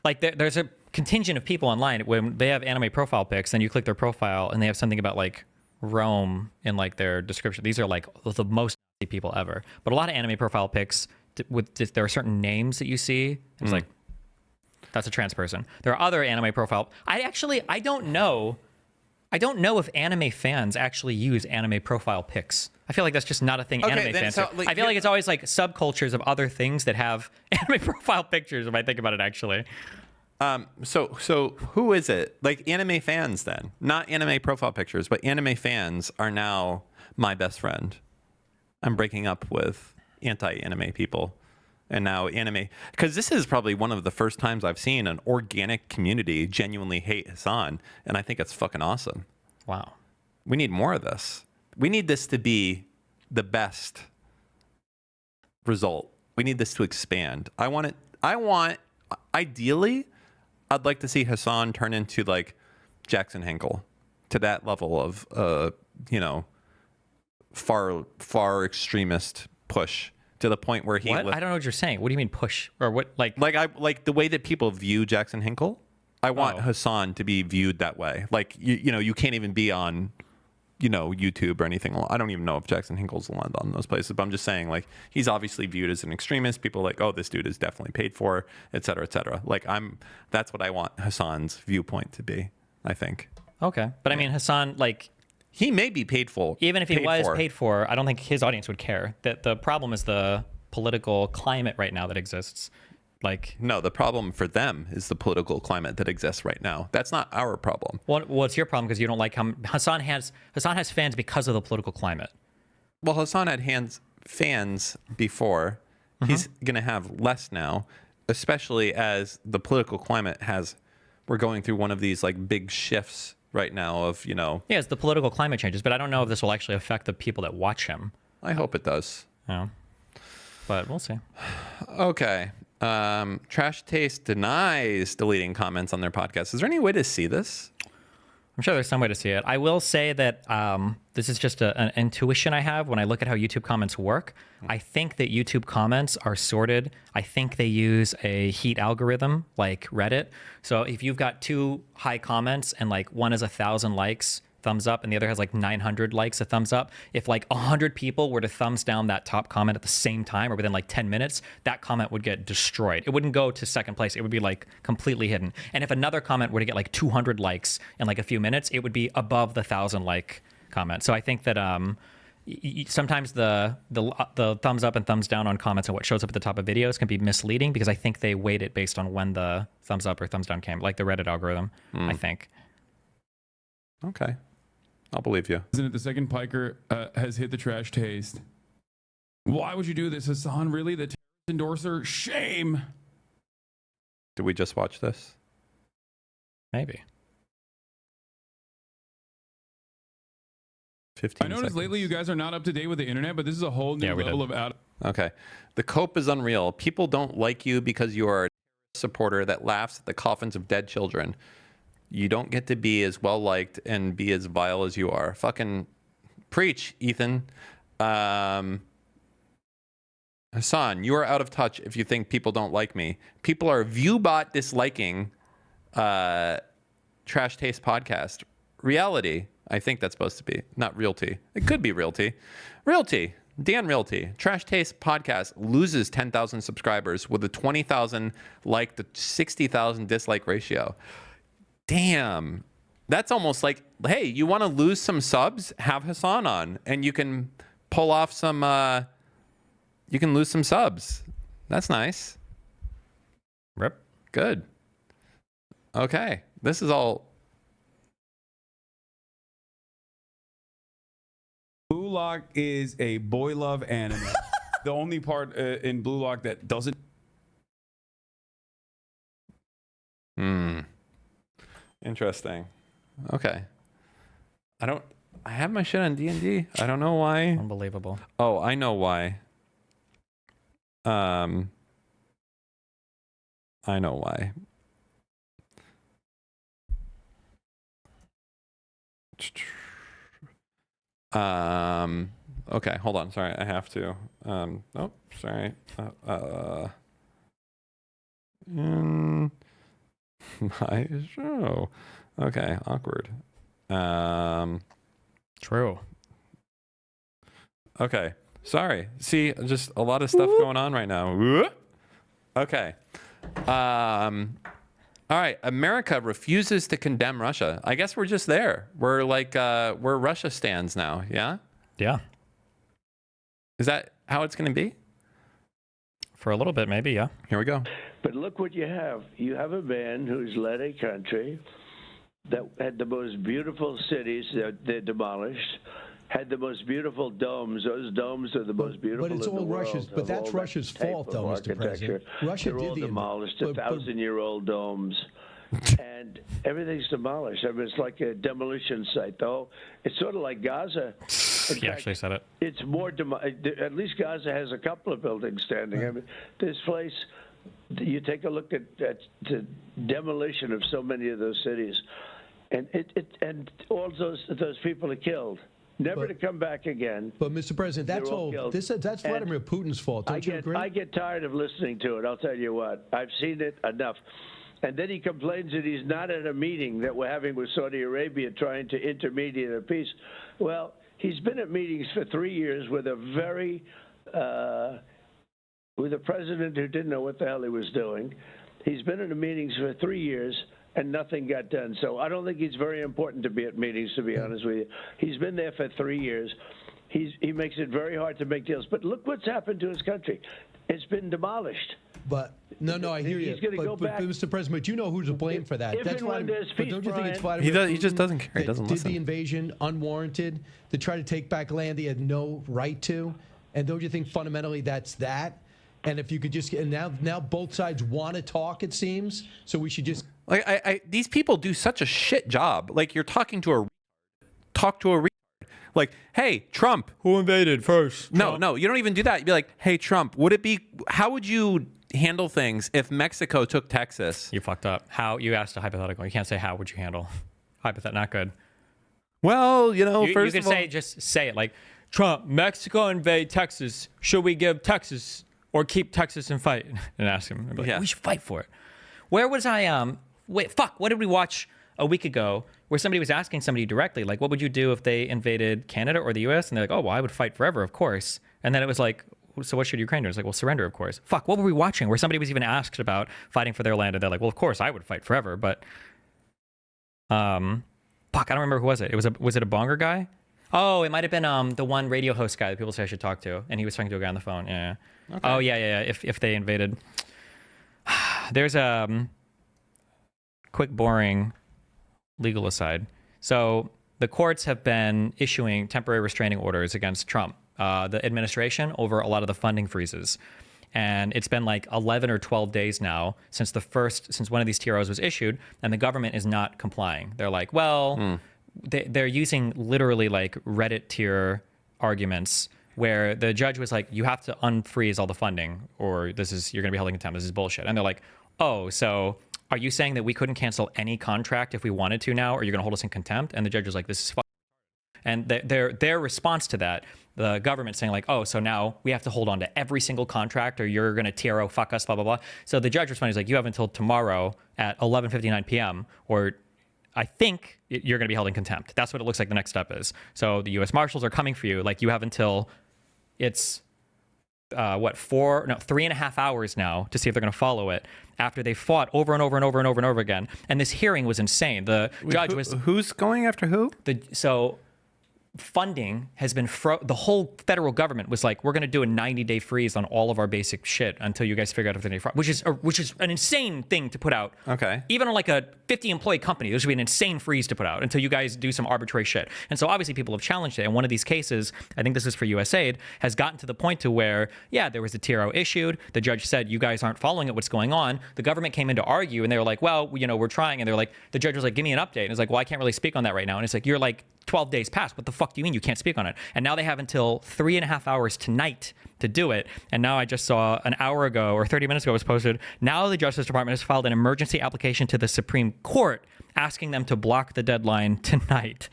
a contingent of people online when they have anime profile pics, then you click their profile and they have something about like Rome in like their description. These are like the most people ever. But a lot of anime profile pics there are certain names that you see. It's like, that's a trans person. There are other anime profile. I don't know if anime fans actually use anime profile pics. I feel like that's just not a thing anime fans do. I feel like it's always like subcultures of other things that have anime profile pictures, if I think about it actually. So who is it? Like anime fans then? Not anime profile pictures, but anime fans are now my best friend. I'm breaking up with anti-anime people. And now anime, because this is probably one of the first times I've seen an organic community genuinely hate Hasan, and I think it's fucking awesome. Wow. We need more of this. We need this to be the best result. We need this to expand. Ideally, I'd like to see Hasan turn into like Jackson Hinkle, to that level of, far extremist push. To the point where I don't know what you're saying. What do you mean push or what? Like the way that people view Jackson Hinkle. I want Hasan to be viewed that way. Like you can't even be on, YouTube or anything. I don't even know if Jackson Hinkle's on those places. But I'm just saying, like, he's obviously viewed as an extremist. People are like, oh, this dude is definitely paid for, et cetera, et cetera. Like that's what I want Hasan's viewpoint to be. I think. Okay, but I mean Hasan like. He may be paid for. Even if he was paid for, I don't think his audience would care. The problem is the political climate right now that exists. No, the problem for them is the political climate that exists right now. That's not our problem. Well, it's your problem because you don't like how Hasan has fans because of the political climate. Well, Hasan had fans before. He's going to have less now, especially as the political climate we're going through one of these like big shifts right now of, Yeah, as the political climate changes, but I don't know if this will actually affect the people that watch him. I hope it does. Yeah. But we'll see. Okay. Trash Taste denies deleting comments on their podcast. Is there any way to see this? I'm sure there's some way to see it. I will say that this is just an intuition I have when I look at how YouTube comments work. I think that YouTube comments are sorted. I think they use a heat algorithm like Reddit. So if you've got 2 high comments and like one is 1,000 likes, thumbs up, and the other has like 900 likes, a thumbs up, if like 100 people were to thumbs down that top comment at the same time or within like 10 minutes, that comment would get destroyed. It wouldn't go to second place. It would be like completely hidden. And if another comment were to get like 200 likes in like a few minutes, it would be above the 1,000 like comment. So I think that sometimes the thumbs up and thumbs down on comments and what shows up at the top of videos can be misleading because I think they weight it based on when the thumbs up or thumbs down came, like the Reddit algorithm, I think. Okay. I'll believe you. Isn't it the second piker has hit the Trash Taste? Why would you do this, Hasan? Really? The terrorist endorser? Shame. Did we just watch this? Maybe. 15 I noticed seconds. lately you guys are not up to date with the internet, but this is a whole new level of out. Okay. The cope is unreal. People don't like you because you are a supporter that laughs at the coffins of dead children. You don't get to be as well liked and be as vile as you are. Fucking preach, Ethan. Hasan, you are out of touch if you think people don't like me. People are viewbot disliking Trash Taste podcast. Reality, I think that's supposed to be, not realty. It could be realty. Realty, Dan Realty. Trash Taste podcast loses 10,000 subscribers with a 20,000 like to 60,000 dislike ratio. Damn, that's almost like, hey, you want to lose some subs? Have Hasan on, and you can pull off some. You can lose some subs. That's nice. Rip. Good. Okay, this is all. Blue Lock is a boy love anime. The only part in Blue Lock that doesn't. Interesting. Okay. I have my shit on D&D. I don't know why. Unbelievable. Oh, I know why. I know why. Okay, hold on. Sorry, I have to. Oh, sorry. In my show. Okay, awkward. True. Okay, sorry. See, just a lot of stuff going on right now. Okay. All right. America refuses to condemn Russia. I guess we're just there. We're like, we're Russia stands now. Yeah? Yeah. Is that how it's going to be? For a little bit, maybe, yeah. Here we go. But look what you have. You have a man who's led a country that had the most beautiful cities that they demolished, had the most beautiful domes. Those domes are the most beautiful But it's in all the world. Russia's. But that's Russia's fault, though, Mr. President. Russia They're did all the demolished, 1,000-year-old domes. And everything's demolished. I mean, it's like a demolition site, though. It's sort of like Gaza. He actually said it. It's more, at least Gaza has a couple of buildings standing. I mean, this place, you take a look at the demolition of so many of those cities, and and all those people are killed, never to come back again. But Mr. President, that's all. That's Vladimir Putin's fault. Don't you agree? I get tired of listening to it. I'll tell you what. I've seen it enough. And then he complains that he's not at a meeting that we're having with Saudi Arabia trying to intermediate a peace. Well, he's been at meetings for 3 years with a president who didn't know what the hell he was doing. He's been in the meetings for 3 years and nothing got done. So I don't think he's very important to be at meetings, to be honest with you. He's been there for 3 years. He makes it very hard to make deals. But look what's happened to his country. It's been demolished. But no, I hear you. He's going to go back. But Mr. President, but you know who's to blame for that. That's Vladimir. But don't you think it's Vladimir? He just doesn't care. He doesn't did listen. the invasion unwarranted to try to take back land he had no right to, And don't you think fundamentally that's that? And if you could just and now both sides want to talk, it seems. So we should just these people do such a shit job. Like, you're talking to a like, hey, Trump, who invaded first? No, you don't even do that. You'd be like, hey, Trump, how would you handle things if Mexico took Texas? You fucked up. How? You asked a hypothetical. You can't say how would you handle. Hypothetical, not good. Well, you could say, just say it like, Trump, Mexico invade Texas. Should we give Texas or keep Texas and fight? And ask him. Like, we should fight for it. Where was I? Wait, fuck. What did we watch a week ago where somebody was asking somebody directly, like, what would you do if they invaded Canada or the U.S.? And they're like, oh, well, I would fight forever, of course. And then it was like, so what should Ukraine do? It's like, well, surrender, of course. Fuck, what were we watching? Where somebody was even asked about fighting for their land, and they're like, well, of course, I would fight forever. But, fuck, I don't remember who was it. Was it a Bonger guy? Oh, it might have been the one radio host guy that people say I should talk to, and he was talking to a guy on the phone. Yeah. Okay. Oh, yeah. If they invaded, there's a quick, boring legal aside. So the courts have been issuing temporary restraining orders against Trump, the administration, over a lot of the funding freezes. And it's been like 11 or 12 days now since one of these TROs was issued, and the government is not complying. They're like, well, they're using literally like Reddit tier arguments where the judge was like, you have to unfreeze all the funding or you're going to be held in contempt. This is bullshit. And they're like, oh, so are you saying that we couldn't cancel any contract if we wanted to now, or you're going to hold us in contempt? And the judge was like, this is fucking. And their response to that, the government saying like, oh, so now we have to hold on to every single contract, or you're going to TRO fuck us, blah, blah, blah. So the judge responded, he's like, you have until tomorrow at 11:59 p.m. or I think you're going to be held in contempt. That's what it looks like the next step is. So the U.S. Marshals are coming for you. Like, you have until it's 3.5 hours now to see if they're going to follow it after they fought over and over and over and over and over again. And this hearing was insane. The judge was... Who's going after who? So funding has been the whole federal government was like, we're going to do a 90-day freeze on all of our basic shit until you guys figure out if there's any fraud, which is an insane thing to put out. Okay. Even on like a 50-employee company, there should be an insane freeze to put out until you guys do some arbitrary shit. And so obviously people have challenged it. And one of these cases, I think this is for USAID, has gotten to the point to where, yeah, there was a TRO issued. The judge said, you guys aren't following it. What's going on? The government came in to argue, and they were like, well, we're trying. And they're like, the judge was like, give me an update. And it's like, well, I can't really speak on that right now. And it's like, you're like 12 days past. What the fuck do you mean you can't speak on it? And now they have until 3.5 hours tonight to do it. And now I just saw an hour ago or 30 minutes ago was posted. Now the Justice Department has filed an emergency application to the Supreme Court asking them to block the deadline tonight.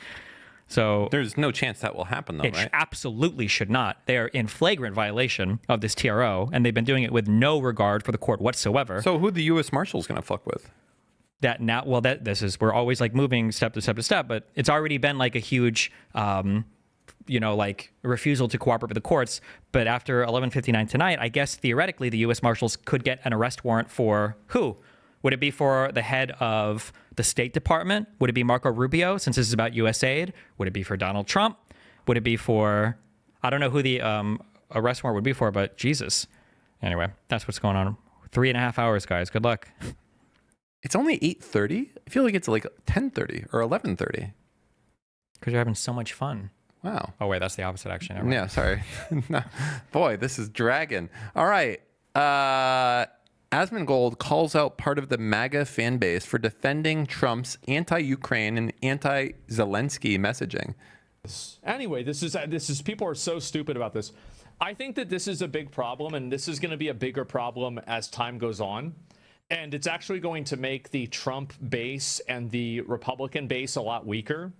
So there's no chance that will happen, though, right? It absolutely should not. They are in flagrant violation of this TRO, and they've been doing it with no regard for the court whatsoever. So who the U.S. Marshals going to fuck with? We're always like moving step to step to step, but it's already been like a huge, like refusal to cooperate with the courts. But after 11:59 tonight, I guess theoretically the U.S. Marshals could get an arrest warrant for who? Would it be for the head of the State Department? Would it be Marco Rubio, since this is about USAID? Would it be for Donald Trump? Would it be for, I don't know who the arrest warrant would be for, but Jesus. Anyway, that's what's going on. 3.5 hours, guys. Good luck. It's only 8:30. I feel like it's like 10:30 or 11:30. Because you're having so much fun. Wow. Oh, wait, that's the opposite, actually. Never mind. Yeah, sorry. No. Boy, this is dragging. All right. Asmongold calls out part of the MAGA fan base for defending Trump's anti-Ukraine and anti-Zelensky messaging. Anyway, this is people are so stupid about this. I think that this is a big problem, and this is going to be a bigger problem as time goes on. And it's actually going to make the Trump base and the Republican base a lot weaker.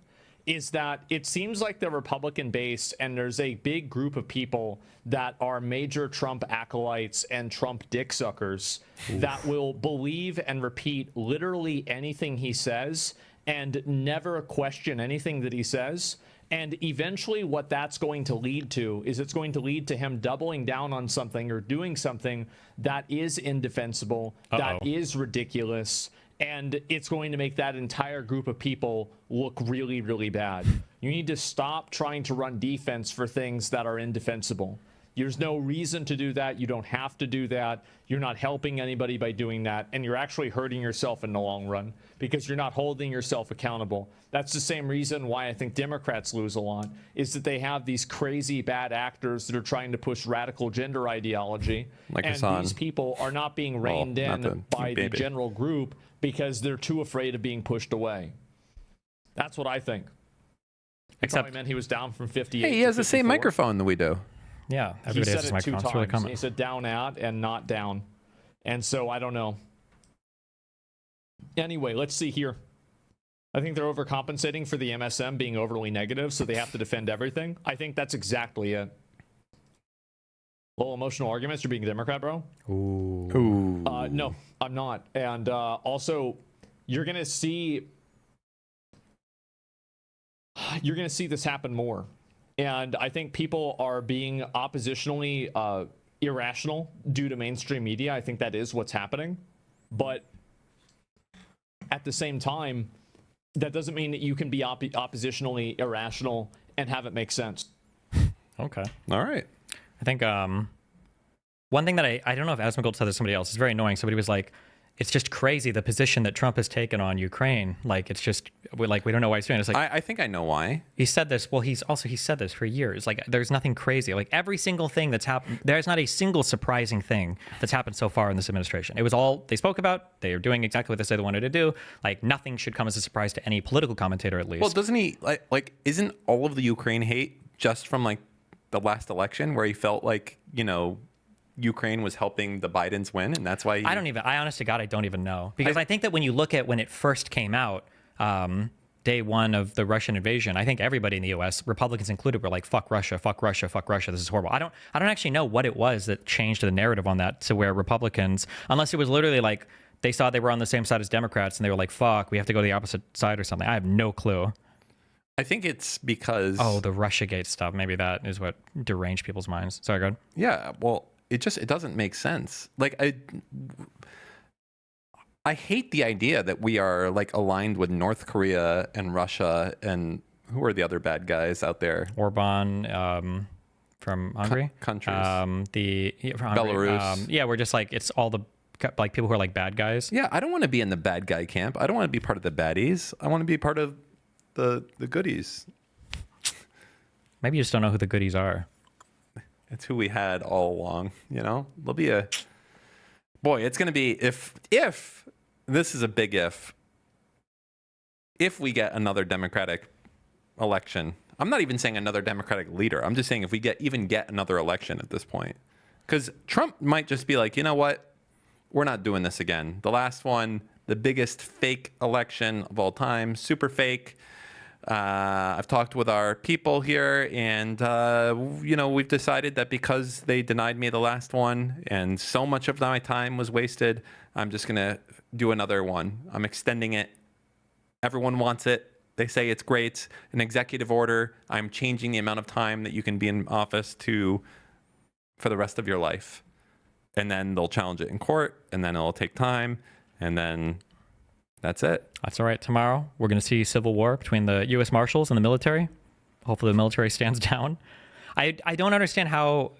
Is that it seems like the Republican base, and there's a big group of people that are major Trump acolytes and Trump dick suckers that will believe and repeat literally anything he says and never question anything that he says. And eventually what that's going to lead to is it's going to lead to him doubling down on something or doing something that is indefensible, that is ridiculous, and it's going to make that entire group of people look really, really bad. You need to stop trying to run defense for things that are indefensible. There's no reason to do that. You don't have to do that. You're not helping anybody by doing that. And you're actually hurting yourself in the long run because you're not holding yourself accountable. That's the same reason why I think Democrats lose a lot, is that they have these crazy bad actors that are trying to push radical gender ideology. Like and Hasan. these people are not being reined in by the general group because they're too afraid of being pushed away. That's what I think. Except meant he was down from 58. Hey, he has to the same 54. microphone that we do. Yeah, He everybody said has his it 2 microphone. It's times. really common. He said down at and not down. And so I don't know. Anyway, let's see here. I think they're overcompensating for the MSM being overly negative, so they have to defend everything. I think that's exactly it. Little emotional arguments. You're being a Democrat, bro? Ooh. No, I'm not. And also, you're gonna see this happen more. And I think people are being oppositionally irrational due to mainstream media. I think that is what's happening. But at the same time, that doesn't mean that you can be oppositionally irrational and have it make sense. Okay. All right. I think one thing that I don't know if Asmongold said this to somebody else. It's very annoying. Somebody was like, it's just crazy the position that Trump has taken on Ukraine. Like, it's just we don't know why he's doing it. It's like, I think I know why. He said this. Well, he said this for years. Like, there's nothing crazy. Like, every single thing that's happened, there's not a single surprising thing that's happened so far in this administration. It was all they spoke about. They are doing exactly what they said they wanted to do. Like, nothing should come as a surprise to any political commentator, at least. Well, doesn't he like isn't all of the Ukraine hate just from like the last election where he felt like, Ukraine was helping the Bidens win, and that's why I honest to God, I don't even know. Because I think that when you look at when it first came out, day one of the Russian invasion, I think everybody in the U.S., Republicans included, were like, fuck Russia, fuck Russia, fuck Russia, this is horrible. I don't actually know what it was that changed the narrative on that to where Republicans, unless it was literally like they saw they were on the same side as Democrats and they were like, fuck, we have to go to the opposite side or something. I have no clue. I think it's because... Oh, the Russiagate stuff. Maybe that is what deranged people's minds. Sorry, go ahead. Yeah, well... It doesn't make sense. Like I hate the idea that we are like aligned with North Korea and Russia and who are the other bad guys out there? Orban from Hungary. Countries. From Belarus. Yeah, we're just like it's all the like people who are like bad guys. Yeah, I don't want to be in the bad guy camp. I don't want to be part of the baddies. I want to be part of the goodies. Maybe you just don't know who the goodies are. It's who we had all along, There'll be it's going to be if this is a big if we get another Democratic election. I'm not even saying another Democratic leader. I'm just saying if we get another election at this point. Cuz Trump might just be like, "You know what? We're not doing this again. The last one, the biggest fake election of all time, super fake. I've talked with our people here, and we've decided that because they denied me the last one, and so much of my time was wasted, I'm just gonna do another one. I'm extending it. Everyone wants it. They say it's great. An executive order. I'm changing the amount of time that you can be in office for the rest of your life, and then they'll challenge it in court, and then it'll take time, and then." That's it. That's all right. Tomorrow, we're going to see civil war between the U.S. Marshals and the military. Hopefully the military stands down. I don't understand how...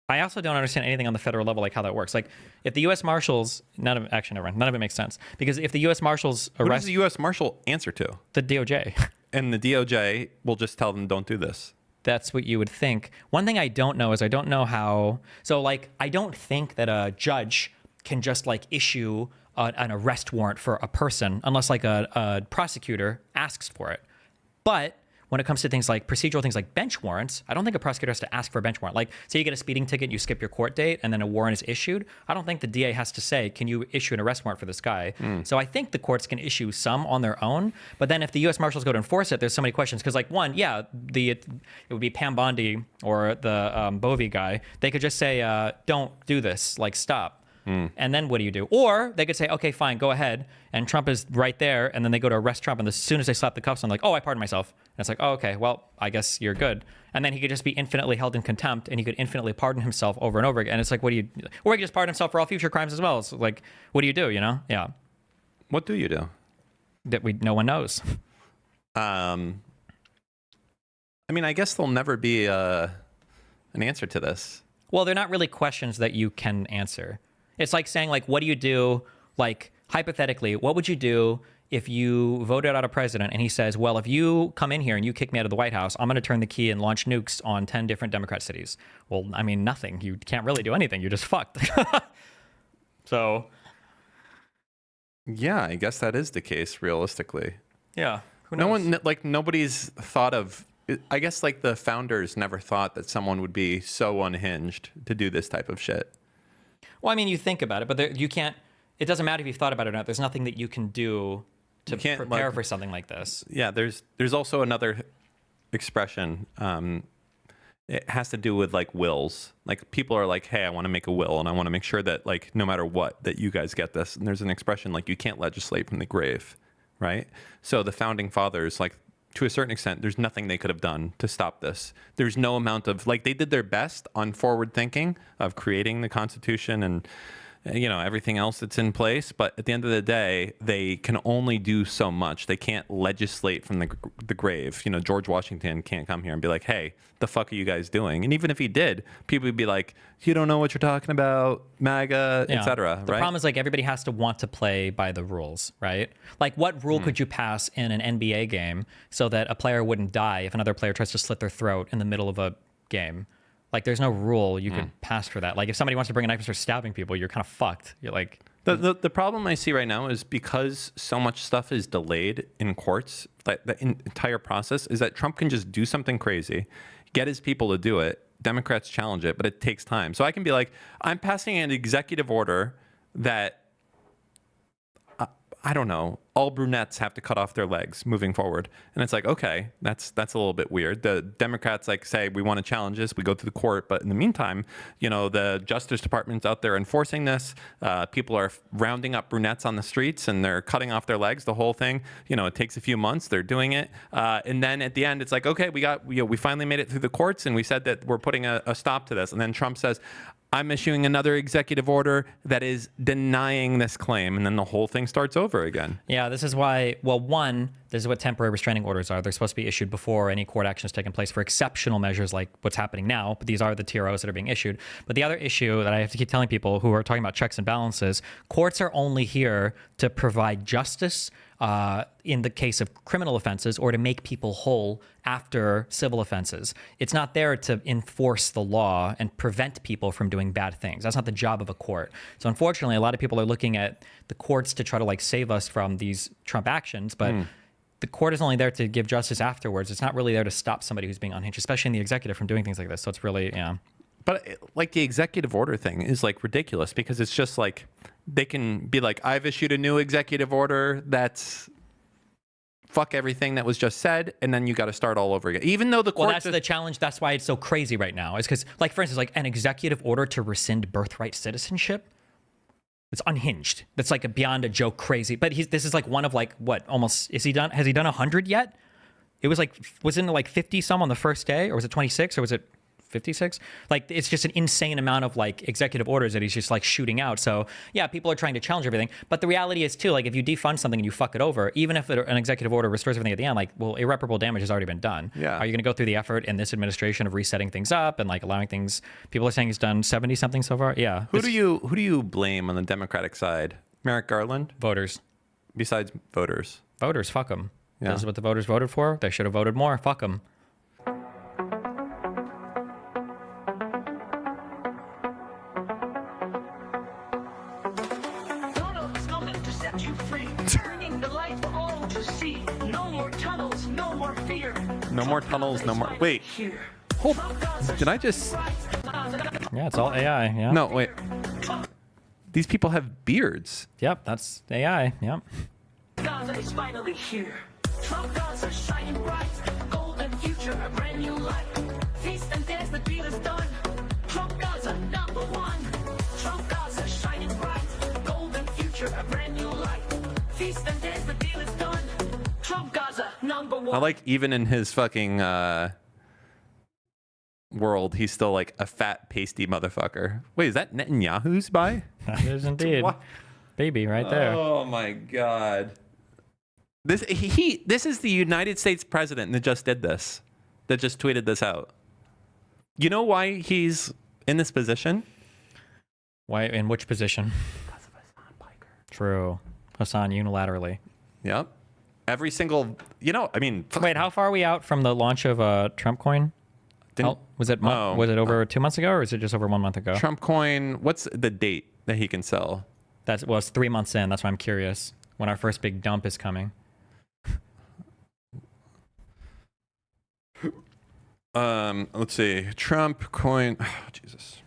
I also don't understand anything on the federal level, like how that works. Like, if the U.S. Marshals... None of it makes sense. Because if the U.S. Marshals arrest... Who does the U.S. Marshal answer to? The DOJ. And the DOJ will just tell them, don't do this. That's what you would think. One thing I don't know is I don't know how... So, like, I don't think that a judge can just, like, issue... an arrest warrant for a person unless like a prosecutor asks for it. But when it comes to things like procedural things like bench warrants, I don't think a prosecutor has to ask for a bench warrant. Like, say you get a speeding ticket, you skip your court date, and then a warrant is issued. I don't think the DA has to say, can you issue an arrest warrant for this guy? So I think the courts can issue some on their own. But then if the U.S. Marshals go to enforce it, there's so many questions. Because like one, yeah, it would be Pam Bondi or the Bovee guy. They could just say, don't do this, like stop. And then what do you do? Or they could say, okay, fine, go ahead. And Trump is right there. And then they go to arrest Trump. And as soon as they slap the cuffs on, like, oh, I pardon myself. And it's like, oh, okay, well, I guess you're good. And then he could just be infinitely held in contempt and he could infinitely pardon himself over and over again. And it's like, what do you, or he could just pardon himself for all future crimes as well. It's like, what do you do, Yeah. What do you do? That no one knows. I mean, I guess there'll never be a an answer to this. Well, they're not really questions that you can answer. It's like saying, like, what do you do? Like, hypothetically, what would you do if you voted out a president and he says, well, if you come in here and you kick me out of the White House, I'm going to turn the key and launch nukes on 10 different Democrat cities. Well, I mean, nothing. You can't really do anything. You're just fucked. So. Yeah, I guess that is the case, realistically. Yeah. No one, like, nobody's thought of, I guess, like, the founders never thought that someone would be so unhinged to do this type of shit. Well, I mean, you think about it, but you can't, it doesn't matter if you've thought about it or not. There's nothing that you can do to prepare for something like this. Yeah, there's also another expression. It has to do with, like, wills. Like, people are like, hey, I want to make a will, and I want to make sure that, like, no matter what, that you guys get this. And there's an expression like, you can't legislate from the grave, right? So the founding fathers, like, to a certain extent, there's nothing they could have done to stop this. There's no amount of, like, they did their best on forward thinking of creating the Constitution and, you know, everything else that's in place. But at the end of the day, they can only do so much. They can't legislate from the grave. You know, George Washington can't come here and be like, hey, the fuck are you guys doing? And even if he did, people would be like, you don't know what you're talking about, MAGA, Yeah. etc. The problem is, like, everybody has to want to play by the rules, right? Like, what rule could you pass in an NBA game so that a player wouldn't die if another player tries to slit their throat in the middle of a game? Like, there's no rule you could pass for that. Like, if somebody wants to bring a knife and start stabbing people, you're kind of fucked. You're like... The problem I see right now is because so much stuff is delayed in courts, like the entire process, is that Trump can just do something crazy, get his people to do it, Democrats challenge it, but it takes time. So I can be like, I'm passing an executive order that, I don't know, all brunettes have to cut off their legs moving forward. And it's like, okay, that's a little bit weird. The Democrats, like, say, we want to challenge this, we go to the court. But in the meantime, you know, the Justice Department's out there enforcing this. People are rounding up brunettes on the streets and they're cutting off their legs, the whole thing. You know, it takes a few months. They're doing it. And then at the end, it's like, okay, we finally made it through the courts and we said that we're putting a stop to this. And then Trump says, I'm issuing another executive order that is denying this claim. And then the whole thing starts over again. Yeah, this is why, well, one, this is what temporary restraining orders are. They're supposed to be issued before any court action has taken place for exceptional measures like what's happening now. But these are the TROs that are being issued. But the other issue that I have to keep telling people who are talking about checks and balances, courts are only here to provide justice in the case of criminal offenses or to make people whole after civil offenses. It's not there to enforce the law and prevent people from doing bad things. That's not the job of a court. So unfortunately, a lot of people are looking at the courts to try to, like, save us from these Trump actions, but the court is only there to give justice afterwards. It's not really there to stop somebody who's being unhinged, especially in the executive, from doing things like this. So it's really, yeah. But, like, the executive order thing is, like, ridiculous because it's just like they can be like, I've issued a new executive order that's fuck everything that was just said, and then you got to start all over again. Even though the court... Well, that's the challenge. That's why it's so crazy right now. Is because, like, for instance, like an executive order to rescind birthright citizenship, it's unhinged. That's like a beyond a joke crazy. But this is like one of, like, what, almost, has he done 100 yet? It was like, wasn't it like 50 some on the first day, or was it 26, or was it 56? Like, it's just an insane amount of, like, executive orders that he's just, like, shooting out. So yeah, people are trying to challenge everything, but the reality is too, like, if you defund something and you fuck it over, even if an executive order restores everything at the end, like, well, irreparable damage has already been done. Yeah. Are you going to go through the effort in this administration of resetting things up and, like, allowing things? People are saying he's done 70 something so far. Yeah. Who do you blame on the Democratic side? Merrick Garland? Voters. Besides voters. Voters, fuck them. Yeah. This is what the voters voted for. They should have voted more. Fuck them. No more tunnels, no more... Wait. Hold... Did I just... Yeah, it's all AI, yeah. No, wait. These people have beards. Yep, that's AI, yep. Gaza is finally here. Trump Gaza shining bright. Golden future, a brand new life. Feast and dance, the deal is done. Trump Gaza, #1. Trump Gaza shining bright. Golden future, a brand new life. Feast and dance, the deal is done. Trump Gaza, #1. I like, even in his fucking world, he's still like a fat, pasty motherfucker. Wait, is that Netanyahu's by? That is indeed. Baby right there. Oh my god. This is the United States president that just did this. That just tweeted this out. You know why he's in this position? Why? In which position? Because of Hasan Piker. True. Hasan unilaterally. Yep. Every single, I mean. Wait, how far are we out from the launch of Trump coin? Was it over 2 months ago, or is it just over 1 month ago? Trump coin. What's the date that he can sell? It's 3 months in. That's why I'm curious when our first big dump is coming. Let's see. Trump coin. Oh, Jesus.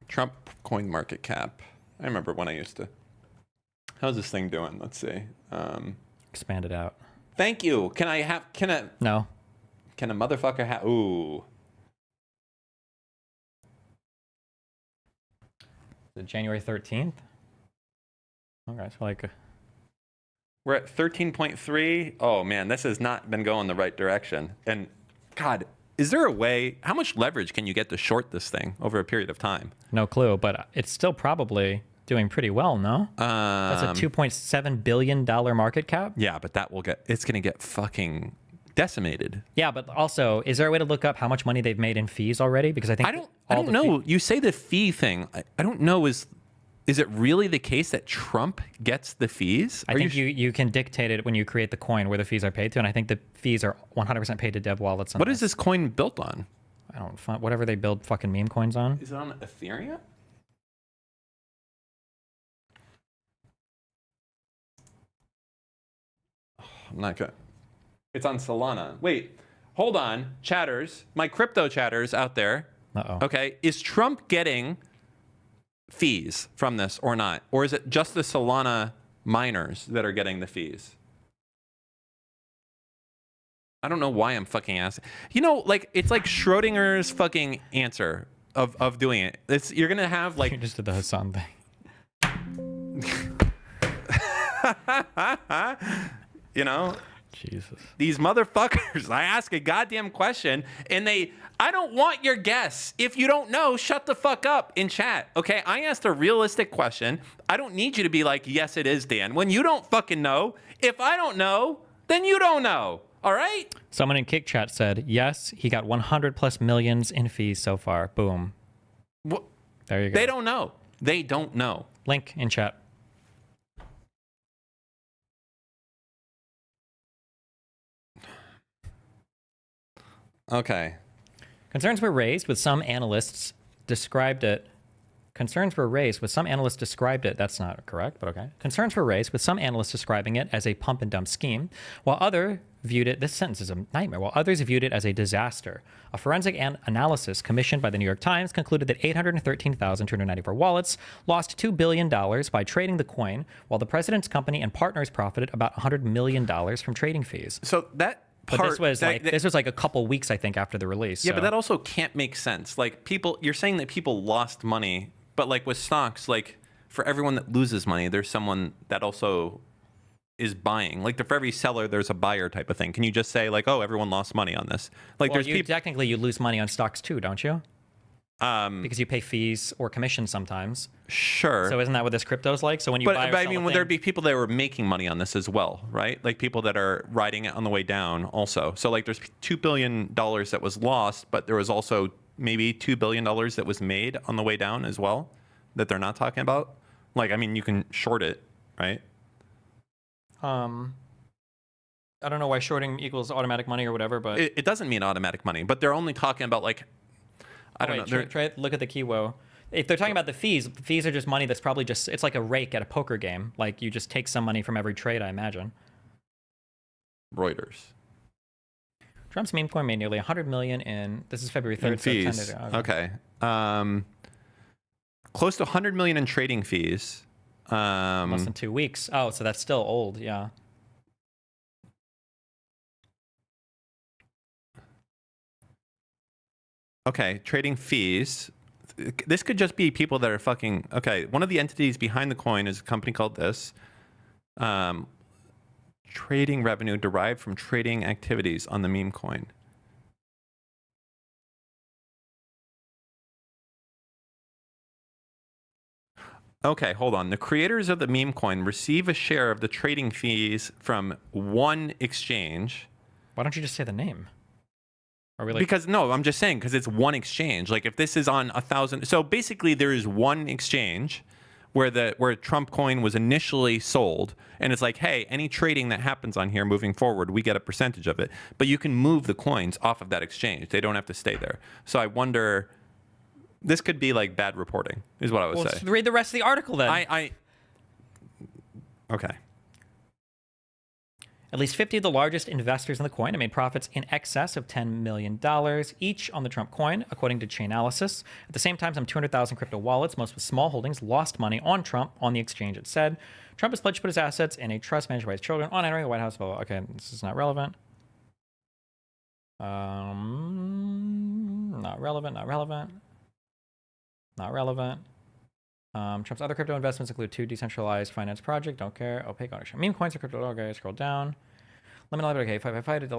Trump coin market cap. I remember when I used to. How's this thing doing? Let's see. Expand it out. Thank you. No. Can a motherfucker have? Ooh. Is it January 13th? Okay, so we're at 13.3. Oh man, this has not been going the right direction. And God, is there a way? How much leverage can you get to short this thing over a period of time? No clue, but it's still probably doing pretty well, no? That's a $2.7 billion market cap? Yeah, but it's going to get fucking decimated. Yeah, but also, is there a way to look up how much money they've made in fees already? Because I don't know. You say the fee thing. I don't know. Is it really the case that Trump gets the fees? I think you can dictate it when you create the coin where the fees are paid to, and I think the fees are 100% paid to dev wallets. What is this coin built on? I don't whatever they build fucking meme coins on. Is it on Ethereum? I'm not good. It's on Solana. Wait, hold on, chatters, my crypto chatters out there. Okay, is Trump getting fees from this or not? Or is it just the Solana miners that are getting the fees? I don't know why I'm fucking asking. It's like Schrodinger's fucking answer of doing it. You're going to have You just did the Hasan thing. Jesus. These motherfuckers, I ask a goddamn question and I don't want your guess. If you don't know, shut the fuck up in chat. Okay, I asked a realistic question. I don't need you to be like, yes, it is, Dan. When you don't fucking know, if I don't know, then you don't know. All right? Someone in Kick Chat said, yes, he got 100 plus millions in fees so far. Boom. There you go. They don't know. They don't know. Link in chat. Okay. Concerns were raised with some analysts described it. That's not correct, but okay. Concerns were raised with some analysts describing it as a pump and dump scheme, while others viewed it, this sentence is a nightmare, while others viewed it as a disaster. A forensic analysis commissioned by the New York Times concluded that 813,294 wallets lost $2 billion by trading the coin, while the president's company and partners profited about $100 million from trading fees. So that But this was like a couple weeks, I think, after the release. Yeah, but that also can't make sense. Like you're saying that people lost money, but like with stocks, like for everyone that loses money, there's someone that also is buying. Like for every seller, there's a buyer type of thing. Can you just say like, oh, everyone lost money on this? Like well, technically you lose money on stocks too, don't you? Because you pay fees or commissions sometimes. Sure. So isn't that what this crypto is like? So when you buy or I mean, would there be people that were making money on this as well, right? Like people that are riding it on the way down also. So like there's $2 billion that was lost, but there was also maybe $2 billion that was made on the way down as well that they're not talking about. Like, I mean, you can short it, right? I don't know why shorting equals automatic money or whatever, but it doesn't mean automatic money, but they're only talking about like, I don't know. Look at the keyword. If they're talking about the fees are just money that's probably just, it's like a rake at a poker game. Like you just take some money from every trade, I imagine. Reuters. Trump's meme coin made nearly 100 million in, this is February 3rd. In fees. So okay. Close to 100 million in trading fees. Less than 2 weeks. Oh, so that's still old. Yeah. Okay, trading fees. This could just be people that are fucking... Okay, one of the entities behind the coin is a company called this. Trading revenue derived from trading activities on the meme coin. Okay, hold on. The creators of the meme coin receive a share of the trading fees from one exchange. Why don't you just say the name? Are we like? Because no, I'm just saying because it's one exchange. Like if this is on 1,000, so basically there is one exchange where Trump coin was initially sold, and it's like, hey, any trading that happens on here moving forward, we get a percentage of it. But you can move the coins off of that exchange; they don't have to stay there. So I wonder, this could be like bad reporting, is what I would say. Let's read the rest of the article then. Okay. At least 50 of the largest investors in the coin have made profits in excess of $10 million each on the Trump coin, according to Chainalysis. At the same time, some 200,000 crypto wallets, most with small holdings, lost money on Trump on the exchange, it said. Trump has pledged to put his assets in a trust managed by his children on entering the White House. Blah, blah, blah. Okay, this is not relevant. Not relevant. Trump's other crypto investments include 2 decentralized finance projects. Don't care. Opaque ownership. Meme coins are crypto. Okay, scroll down. Lemon. Okay, 555.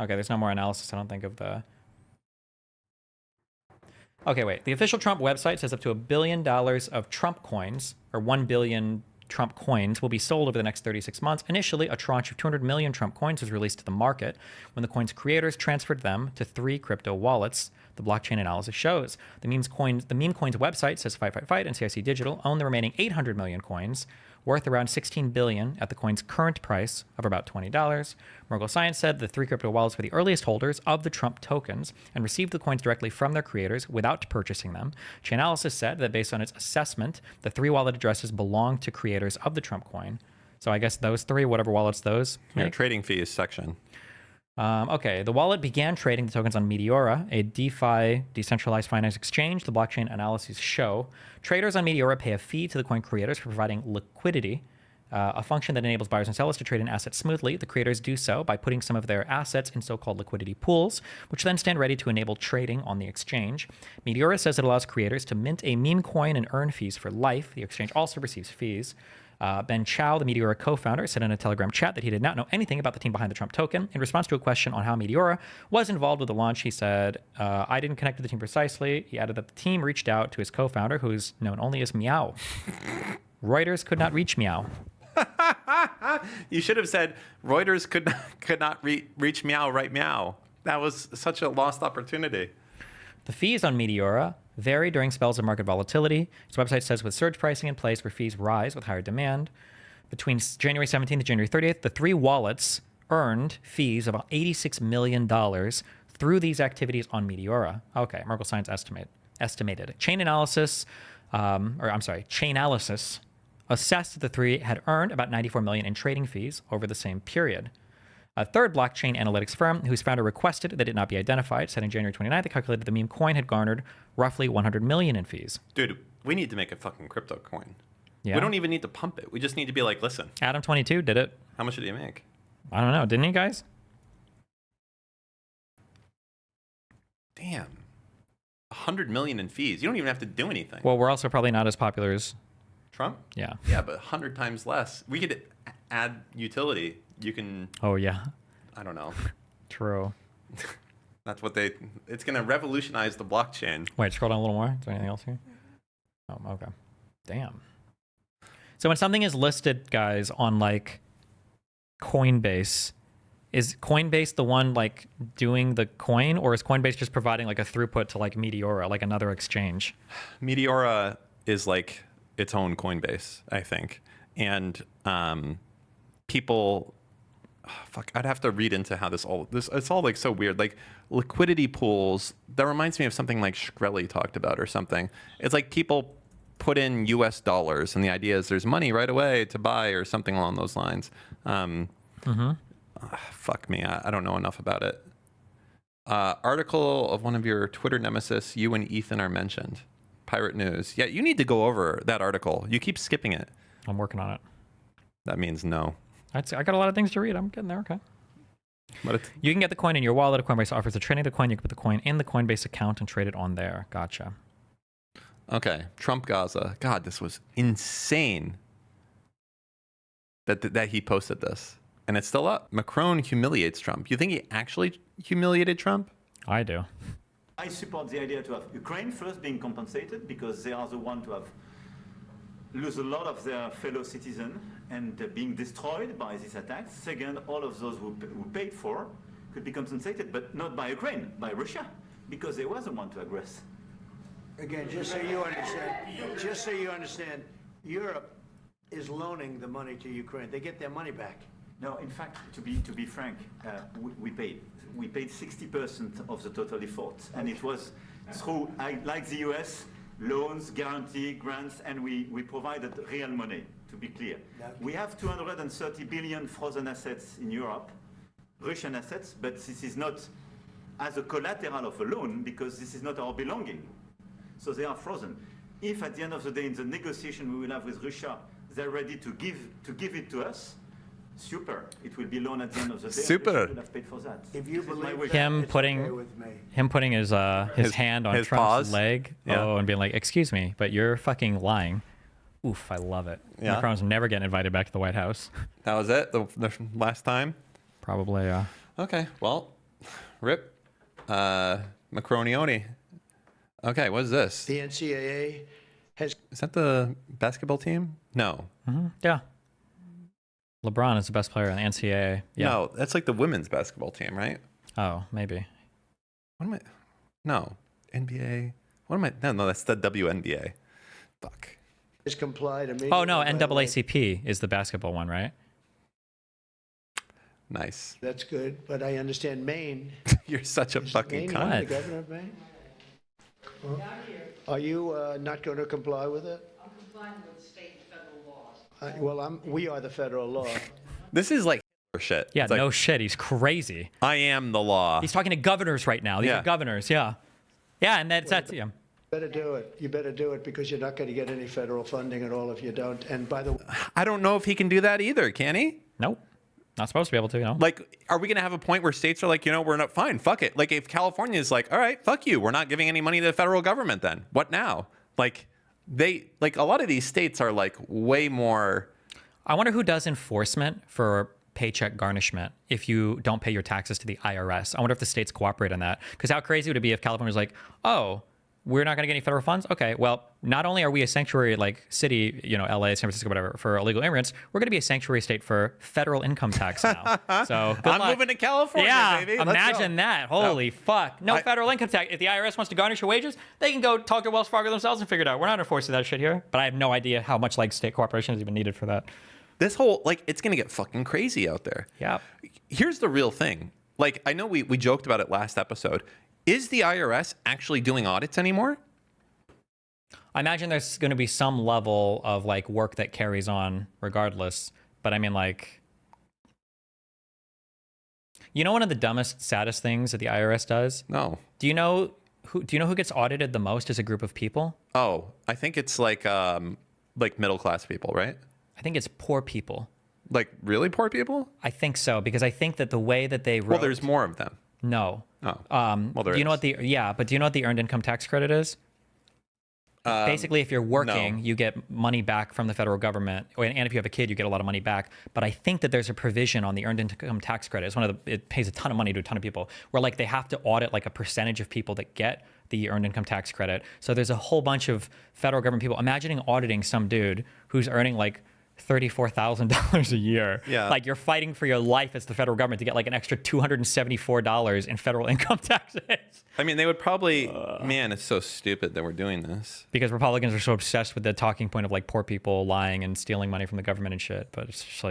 Okay, there's no more analysis. I don't think of the. Okay, wait. The official Trump website says up to $1 billion of Trump coins, or 1 billion Trump coins, will be sold over the next 36 months. Initially, a tranche of 200 million Trump coins was released to the market when the coin's creators transferred them to 3 crypto wallets. The blockchain analysis shows. The meme coins website says 555 and CIC Digital own the remaining 800 million coins, worth around $16 billion at the coin's current price of about $20. Merkle Science said the 3 crypto wallets were the earliest holders of the Trump tokens and received the coins directly from their creators without purchasing them. Chainalysis said that based on its assessment, the 3 wallet addresses belong to creators of the Trump coin. So I guess those 3, whatever wallets those. Your trading fees section. Okay, the wallet began trading the tokens on Meteora, a DeFi decentralized finance exchange, the blockchain analyses show. Traders on Meteora pay a fee to the coin creators for providing liquidity, a function that enables buyers and sellers to trade an asset smoothly. The creators do so by putting some of their assets in so-called liquidity pools, which then stand ready to enable trading on the exchange. Meteora says it allows creators to mint a meme coin and earn fees for life. The exchange also receives fees. Ben Chow, the Meteora co-founder, said in a Telegram chat that he did not know anything about the team behind the Trump token. In response to a question on how Meteora was involved with the launch, he said, I didn't connect with the team precisely. He added that the team reached out to his co-founder, who is known only as Meow. Reuters could not reach Meow. You should have said Reuters could not reach Meow, right Meow. That was such a lost opportunity. The fees on Meteora vary during spells of market volatility. Its website says with surge pricing in place where fees rise with higher demand. Between January 17th and January 30th, the 3 wallets earned fees of about $86 million through these activities on Meteora. Okay, Merkle Science estimated. Chainalysis assessed that the 3 had earned about $94 million in trading fees over the same period. A third blockchain analytics firm, whose founder requested that it not be identified, said on January 29th, they calculated the meme coin had garnered roughly $100 million in fees. Dude, we need to make a fucking crypto coin. Yeah. We don't even need to pump it. We just need to be like, listen. Adam22 did it. How much did he make? I don't know. Didn't he, guys? Damn. $100 million in fees. You don't even have to do anything. Well, we're also probably not as popular as Trump? Yeah. Yeah, but 100 times less. We could add utility. You can. Oh, yeah. I don't know. True. That's what it's going to revolutionize the blockchain. Wait, scroll down a little more. Is there anything else here? Oh, okay. Damn. So when something is listed, guys, on like Coinbase, is Coinbase the one like doing the coin, or is Coinbase just providing like a throughput to like Meteora, like another exchange? Meteora is like its own Coinbase, I think. And people, I'd have to read into how it's all like so weird. Like liquidity pools, that reminds me of something like Shkreli talked about or something. It's like people put in US dollars and the idea is there's money right away to buy or something along those lines. Fuck me, I don't know enough about it. Article of one of your Twitter nemesis, you and Ethan are mentioned. Pirate News. Yeah, you need to go over that article. You keep skipping it. I'm working on it. That means no. I got a lot of things to read. I'm getting there. Okay. You can get the coin in your wallet. Coinbase offers a trading the coin. You can put the coin in the Coinbase account and trade it on there. Gotcha. Okay. Trump Gaza. God, this was insane that he posted this. And it's still up. Macron humiliates Trump. You think he actually humiliated Trump? I do. I support the idea to have Ukraine first being compensated because they are the ones to have lose a lot of their fellow citizens and being destroyed by these attacks. Second, all of those who paid for could be compensated, but not by Ukraine, by Russia, because they were the one to aggress. Again, just so you understand, Europe is loaning the money to Ukraine. They get their money back. No, in fact, to be frank, we paid 60% of the total effort, and it was through, like the US, loans, guarantee, grants, and we provided real money. To be clear, we have 230 billion frozen assets in Europe, Russian assets, but this is not as a collateral of a loan because this is not our belonging. So they are frozen. If at the end of the day, in the negotiation we will have with Russia, they're ready to give it to us, super. It will be loan at the end of the day. Super. Russia will have paid for that. If you believe him putting his hand on Trump's paws? leg, and being like, "Excuse me, but you're fucking lying." Oof, I love it. Yeah. Macron's never getting invited back to the White House. That was it? The last time? Probably, yeah. Okay, well, rip. Macronioni. Okay, what is this? The NCAA has... Is that the basketball team? No. Yeah. LeBron is the best player in the NCAA. Yeah. No, that's like the women's basketball team, right? Oh, maybe. What am I? No. NBA. What am I? No, that's the WNBA. Fuck. Has complied immediately. Oh, no, NAACP is the basketball one, right? Nice. That's good, but I understand Maine. You're such a fucking Maine cunt. the governor of Maine? Are you not going to comply with it? I'm complying with state and federal laws. We are the federal law. This is like shit. Yeah, It's like, no shit. He's crazy. I am the law. He's talking to governors right now. These are governors, yeah. Yeah, and that's yeah. Better do it. You better do it because you're not going to get any federal funding at all if you don't. And by the way, I don't know if he can do that either, can he? Nope. Not supposed to be able to, Like, are we going to have a point where states are like, we're not fine, fuck it. Like, if California is like, all right, fuck you, we're not giving any money to the federal government then. What now? Like, a lot of these states are like way more. I wonder who does enforcement for paycheck garnishment if you don't pay your taxes to the IRS. I wonder if the states cooperate on that. Because how crazy would it be if California was like, oh, we're not going to get any federal funds? Okay, well, not only are we a sanctuary like city, LA, San Francisco, whatever, for illegal immigrants, we're going to be a sanctuary state for federal income tax now. So good I'm luck. moving to California, yeah, baby. Let's imagine go. that. Holy fuck. No federal income tax. If the IRS wants to garnish your wages, they can go talk to Wells Fargo themselves and figure it out. We're not enforcing that shit here. But I have no idea how much state cooperation is even needed for that. This whole, it's going to get fucking crazy out there. Yeah. Here's the real thing. I know we joked about it last episode. Is the IRS actually doing audits anymore? I imagine there's going to be some level of work that carries on regardless. But I mean, one of the dumbest, saddest things that the IRS does? No. Do you know who gets audited the most as a group of people? Oh, I think it's middle class people, right? I think it's poor people. Like really poor people? I think so, because I think that the way that they wrote... Well, there's more of them. No. Oh. Well, there is. But do you know what the earned income tax credit is? Basically, if you're working, you get money back from the federal government, and if you have a kid, you get a lot of money back. But I think that there's a provision on the earned income tax credit. It pays a ton of money to a ton of people, where they have to audit a percentage of people that get the earned income tax credit. So there's a whole bunch of federal government people. Imagining auditing some dude who's earning $34,000 a year. Yeah. You're fighting for your life as the federal government to get an extra $274 in federal income taxes. I mean, they would probably, man, it's so stupid that we're doing this. Because Republicans are so obsessed with the talking point of poor people lying and stealing money from the government and shit. But it's just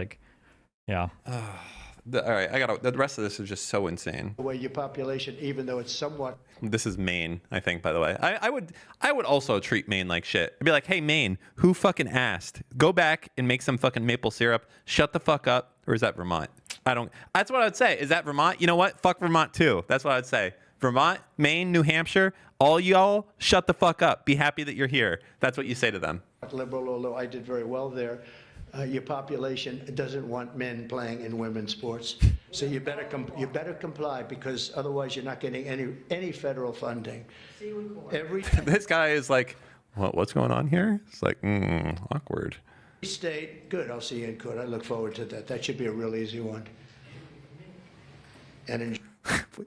yeah. All right, the rest of this is just so insane. The way your population, even though it's somewhat... This is Maine, I think, by the way. I would also treat Maine like shit. I'd be like, hey, Maine, who fucking asked? Go back and make some fucking maple syrup. Shut the fuck up. Or is that Vermont? That's what I would say. Is that Vermont? You know what? Fuck Vermont too. That's what I'd say. Vermont, Maine, New Hampshire, all y'all, shut the fuck up. Be happy that you're here. That's what you say to them. Liberal, although I did very well there. Your population doesn't want men playing in women's sports, so you better comply, because otherwise you're not getting any federal funding. This guy is like, what's going on here? It's like, awkward. State, good. I'll see you in court. I look forward to that. That should be a real easy one. And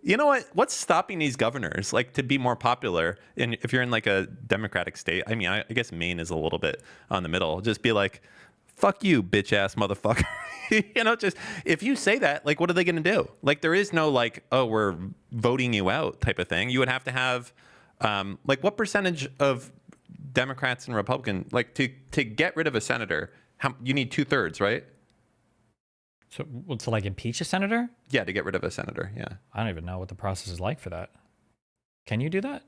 you know what? What's stopping these governors to be more popular? And if you're in a Democratic state, I mean, I guess Maine is a little bit on the middle. Just be like, fuck you, bitch ass motherfucker. You know, just if you say that, like, what are they going to do? Like, there is no like, oh, we're voting you out type of thing. You would have to have, like, what percentage of Democrats and Republicans, like, to get rid of a senator, you need 2/3, right? So to like impeach a senator? Yeah, to get rid of a senator. Yeah. I don't even know what the process is like for that. Can you do that?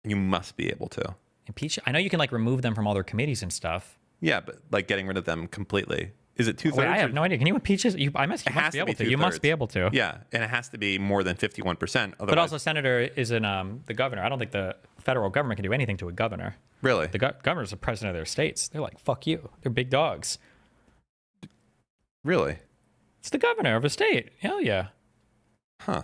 You must be able to impeach. I know you can like remove them from all their committees and stuff. Yeah, but like getting rid of them completely. Is it 2/3? Wait, I have no idea. Can you impeach it? You must be able to. You must be able to. Yeah, and it has to be more than 51%. But also, senator isn't the governor. I don't think the federal government can do anything to a governor. Really? The governor's the president of their states. They're like, fuck you. They're big dogs. Really? It's the governor of a state. Hell yeah. Huh.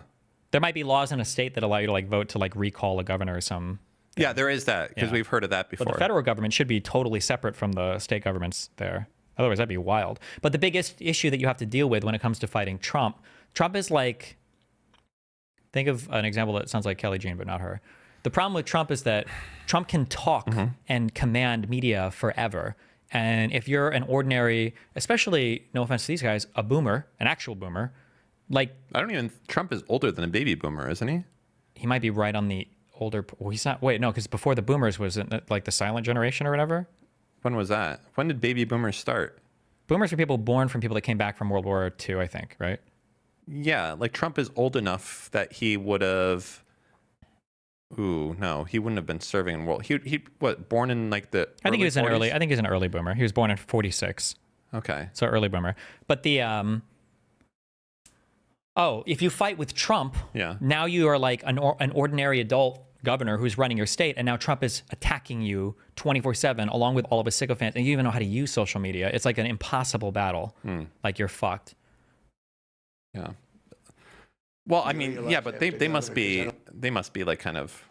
There might be laws in a state that allow you to like vote to like recall a governor or some. Yeah, there is that because we've heard of that before. But the federal government should be totally separate from the state governments there. Otherwise, that'd be wild. But the biggest issue that you have to deal with when it comes to fighting Trump is like, think of an example that sounds like Kelly Jean, but not her. The problem with Trump is that Trump can talk and command media forever. And if you're an ordinary, especially, no offense to these guys, a boomer, an actual boomer, like... Trump is older than a baby boomer, isn't he? He might be right on the older... Well, he's not... Wait, no, because before the boomers, was it like the silent generation or whatever? When was that? When did baby boomers start? Boomers were people born from people that came back from World War II, I think, right? Yeah, like Trump is old enough that he would have... Ooh, no, he wouldn't have been serving in world. He what, born in like the I think he was 40s? an early. I think he's an early boomer. He was born in 46. Okay. So early boomer. But the if you fight with Trump, now you are like an ordinary adult governor who's running your state, and now Trump is attacking you 24/7 along with all of his sycophants, and you even know how to use social media. It's like an impossible battle. Like you're fucked. Yeah. Well, I mean, yeah, but they must be like kind of.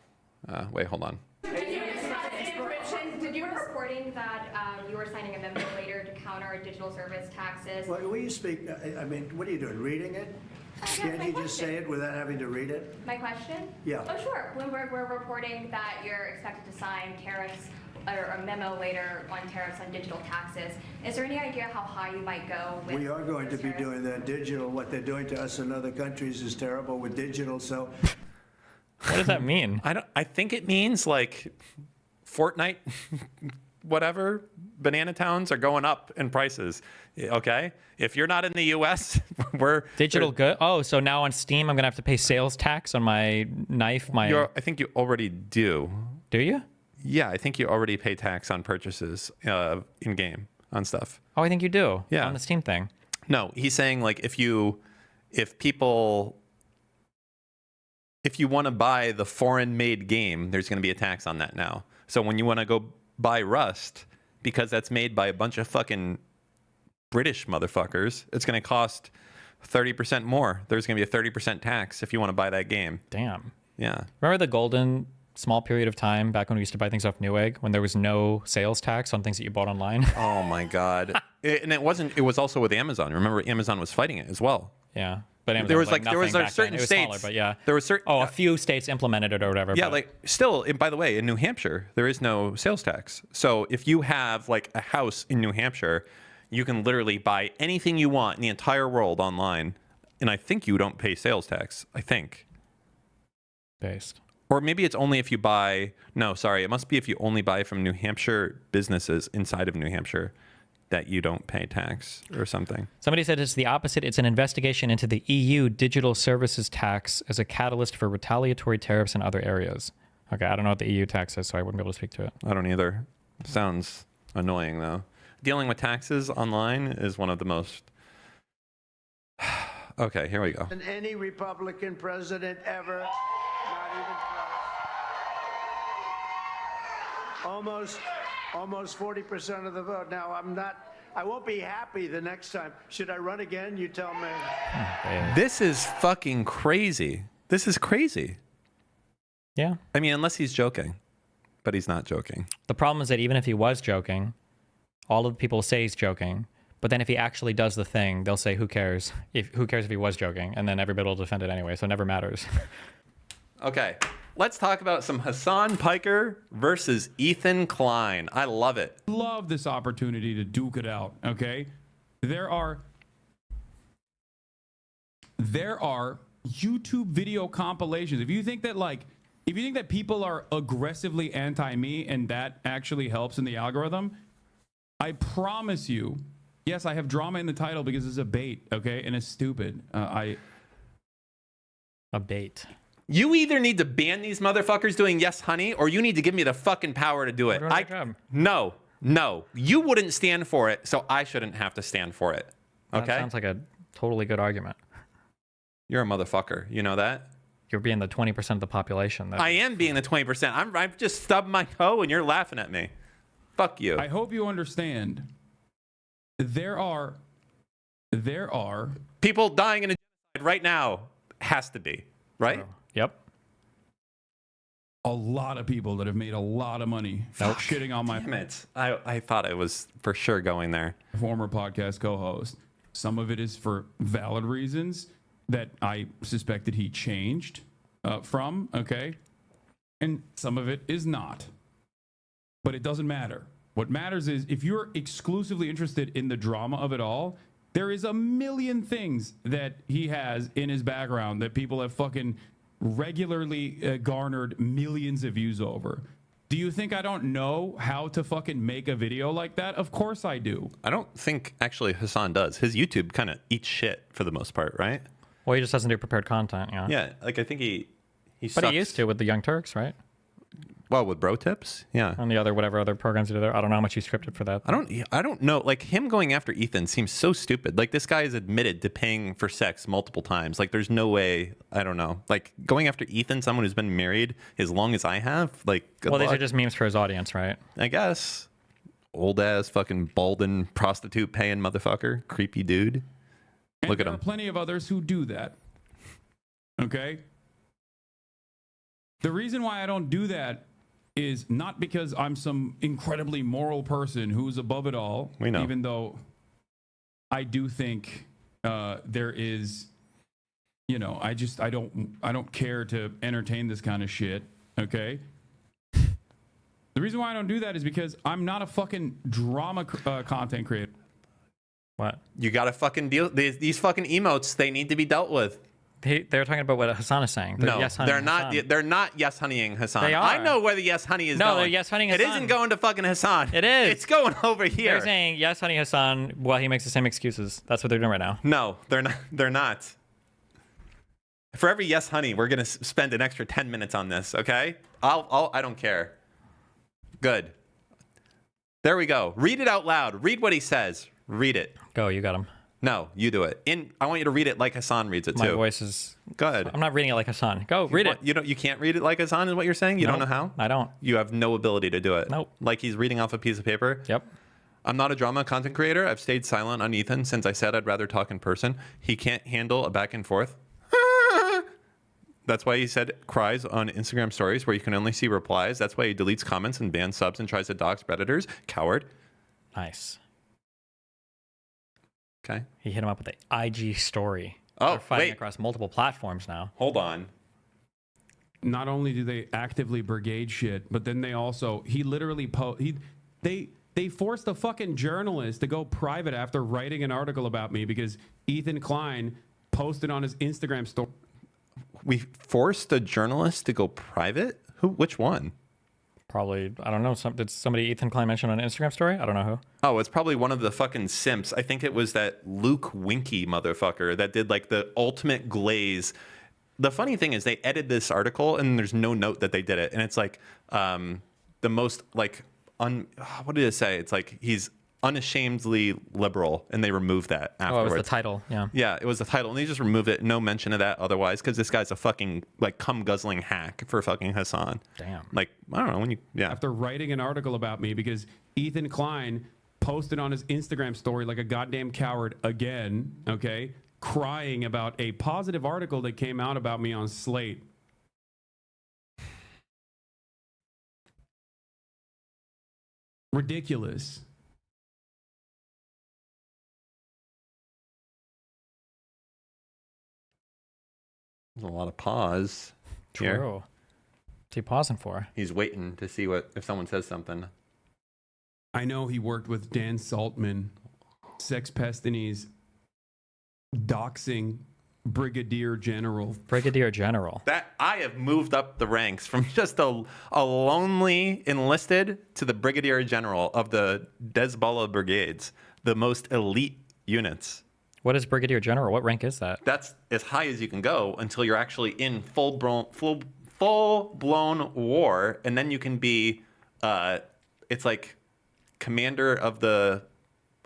Wait, hold on. Did you were reporting that you were signing amendment later to counter digital service taxes? Well, will you speak? I mean, what are you doing? Reading it? Can't you just say it without having to read it? My question? Yeah. Oh, sure. Bloomberg, we're reporting that you're expected to sign tariffs or a memo later on tariffs on digital taxes. Is there any idea how high you might go with We are going to be doing that. Digital, what they're doing to us in other countries is terrible with digital, so... What does that mean? I think it means like Fortnite, whatever, banana towns are going up in prices. Okay? If you're not in the US, we're... Digital good? Oh, so now on Steam, I'm going to have to pay sales tax on my knife? I think you already do. Do you? Yeah, I think you already pay tax on purchases in-game on stuff. Oh, I think you do. Yeah. On the Steam thing. No, he's saying like if you want to buy the foreign-made game, there's going to be a tax on that now. So when you want to go buy Rust, because that's made by a bunch of fucking British motherfuckers, it's going to cost 30% more. There's going to be a 30% tax if you want to buy that game. Damn. Yeah. Remember the golden small period of time back when we used to buy things off Newegg when there was no sales tax on things that you bought online? Oh my God. It was also with Amazon. Remember, Amazon was fighting it as well. Yeah. But Amazon there was certain states. Smaller, but yeah. There was certain. A few states implemented it or whatever. Yeah, but. like still, by the way, in New Hampshire, there is no sales tax. So if you have like a house in New Hampshire, you can literally buy anything you want in the entire world online, and I think you don't pay sales tax. I think. Based. Or maybe it's only if you buy. No, sorry, it must be if you only buy from New Hampshire businesses inside of New Hampshire that you don't pay tax or something. Somebody said it's the opposite. It's an investigation into the EU digital services tax as a catalyst for retaliatory tariffs in other areas. Okay, I don't know what the EU tax is, so I wouldn't be able to speak to it. I don't either. Sounds annoying, though. Dealing with taxes online is one of the most... Okay, here we go. Than any Republican president ever, not even close. Almost 40% of the vote. Now, I won't be happy the next time. Should I run again? You tell me. This is fucking crazy. This is crazy. Yeah. I mean, unless he's joking, but he's not joking. The problem is that even if he was joking, all of the people say he's joking, but then if he actually does the thing, they'll say, who cares? Who cares if he was joking? And then everybody will defend it anyway, so it never matters. Okay. Let's talk about some Hasan Piker versus Ethan Klein. I love it. Love this opportunity to duke it out, okay? There are YouTube video compilations. If you think that people are aggressively anti-me and that actually helps in the algorithm, I promise you, yes, I have drama in the title because it's a bait, okay? And it's stupid. A bait. You either need to ban these motherfuckers doing Yes Honey, or you need to give me the fucking power to do it. No. You wouldn't stand for it, so I shouldn't have to stand for it. Okay? That sounds like a totally good argument. You're a motherfucker. You know that? You're being the 20% of the population. I am being the 20%. I've just stubbed my toe and you're laughing at me. Fuck you. I hope you understand. There are people dying in a genocide right now. Has to be, right? Yep. A lot of people that have made a lot of money shitting on my... Damn it. I thought it was for sure going there. Former podcast co-host. Some of it is for valid reasons that I suspected he changed from, okay? And some of it is not. But it doesn't matter. What matters is if you're exclusively interested in the drama of it all, there is a million things that he has in his background that people have fucking regularly garnered millions of views over. Do you think I don't know how to fucking make a video like that? Of course I do. I don't think actually Hasan does. His YouTube kind of eats shit for the most part, right? Well, he just doesn't do prepared content, yeah. Yeah, like I think he But sucks. he used to with the Young Turks, right? Well, with Bro Tips, yeah. On the whatever other programs he did there. I don't know how much he scripted for that. I don't know. Like him going after Ethan seems so stupid. Like this guy is admitted to paying for sex multiple times. Like there's no way. I don't know. Like going after Ethan, someone who's been married as long as I have. Like good well, luck. these are just memes for his audience, right? I guess. Old ass fucking balding prostitute paying motherfucker, creepy dude. And Look at there him. are plenty of others who do that. Okay? The reason why I don't do that is not because I'm some incredibly moral person who's above it all. We know. Even though I do think there is, you know, I don't care to entertain this kind of shit. Okay? The reason why I don't do that is because I'm not a fucking drama content creator. What? You gotta fucking deal. These fucking emotes, they need to be dealt with. They're talking about what Hasan is saying. No, yes they're not. They're not yes honeying Hasan. They are. I know where the yes honey is going. No, they're yes honeying Hasan. It isn't going to fucking Hasan. It is. It's going over here. They're saying yes honey Hasan while he makes the same excuses. That's what they're doing right now. No, they're not. They're not. For every yes honey, we're gonna spend an extra 10 minutes on this. Okay? I don't care. Good. There we go. Read it out loud. Read what he says. Read it. Go. You got him. No, you do it. I want you to read it like Hasan reads it too. My voice is good. I'm not reading it like Hasan. Go read it. You can't read it like Hasan is what you're saying? You don't know how? I don't. You have no ability to do it. Nope. Like he's reading off a piece of paper? Yep. I'm not a drama content creator. I've stayed silent on Ethan since I said I'd rather talk in person. He can't handle a back and forth. That's why he said cries on Instagram stories where you can only see replies. That's why he deletes comments and bans subs and tries to dox Predators. Coward. Nice. Okay. He hit him up with the IG story. Oh, they're fighting wait. across multiple platforms now. Hold on. Not only do they actively brigade shit, but then they also he literally they forced a fucking journalist to go private after writing an article about me because Ethan Klein posted on his Instagram story. We forced a journalist to go private? Who? Which one? Probably, I don't know. Did somebody Ethan Klein mention on an Instagram story? I don't know who. Oh, it's probably one of the fucking simps. I think it was that Luke Winky motherfucker that did like the ultimate glaze. The funny thing is they edited this article and there's no note that they did it. And it's like the most like, what did it say? It's like he's unashamedly liberal, and they removed that afterwards. Oh, it was the title, yeah. Yeah, it was the title, and they just removed it. No mention of that otherwise, because this guy's a fucking like cum guzzling hack for fucking Hasan. Damn. Like I don't know when you after writing an article about me because Ethan Klein posted on his Instagram story like a goddamn coward again. Okay, crying about a positive article that came out about me on Slate. Ridiculous. There's a lot of pause here. True. he pausing for? He's waiting to see if someone says something. I know he worked with Dan Saltman, Sex Pestinies, doxing Brigadier General. Brigadier General. That I have moved up the ranks from just a lonely enlisted to the Brigadier General of the Hezbollah brigades, the most elite units. What is Brigadier General? What rank is that? That's as high as you can go until you're actually in full-blown war, and then you can be, it's like commander of the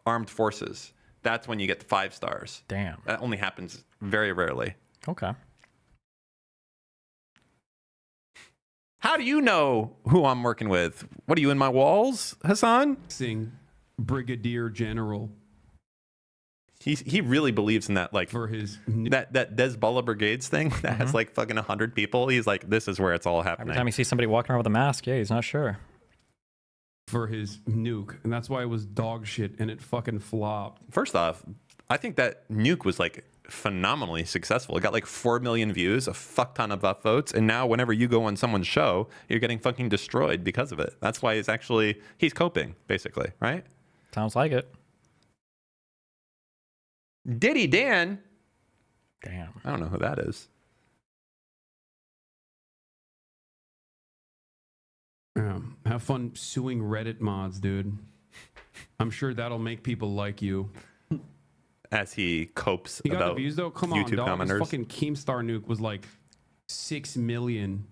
armed forces. That's when you get the 5 stars. Damn. That only happens very rarely. Okay. How do you know who I'm working with? What are you in my walls, Hasan? Sing Brigadier General. He really believes in that, like, for his that Hezbollah brigades thing that has like fucking 100 people. He's like, this is where it's all happening. Every time you see somebody walking around with a mask, yeah, he's not sure. For his nuke, and that's why it was dog shit and it fucking flopped. First off, I think that nuke was like phenomenally successful. It got like 4 million views, a fuck ton of upvotes, and now whenever you go on someone's show, you're getting fucking destroyed because of it. That's why he's coping, basically, right? Sounds like it. Diddy Dan. Damn. I don't know who that is. Have fun suing Reddit mods, dude. I'm sure that'll make people like you. As he copes He got about the views though. Come YouTube on, dog. His commenters. fucking Keemstar nuke was like 6 million.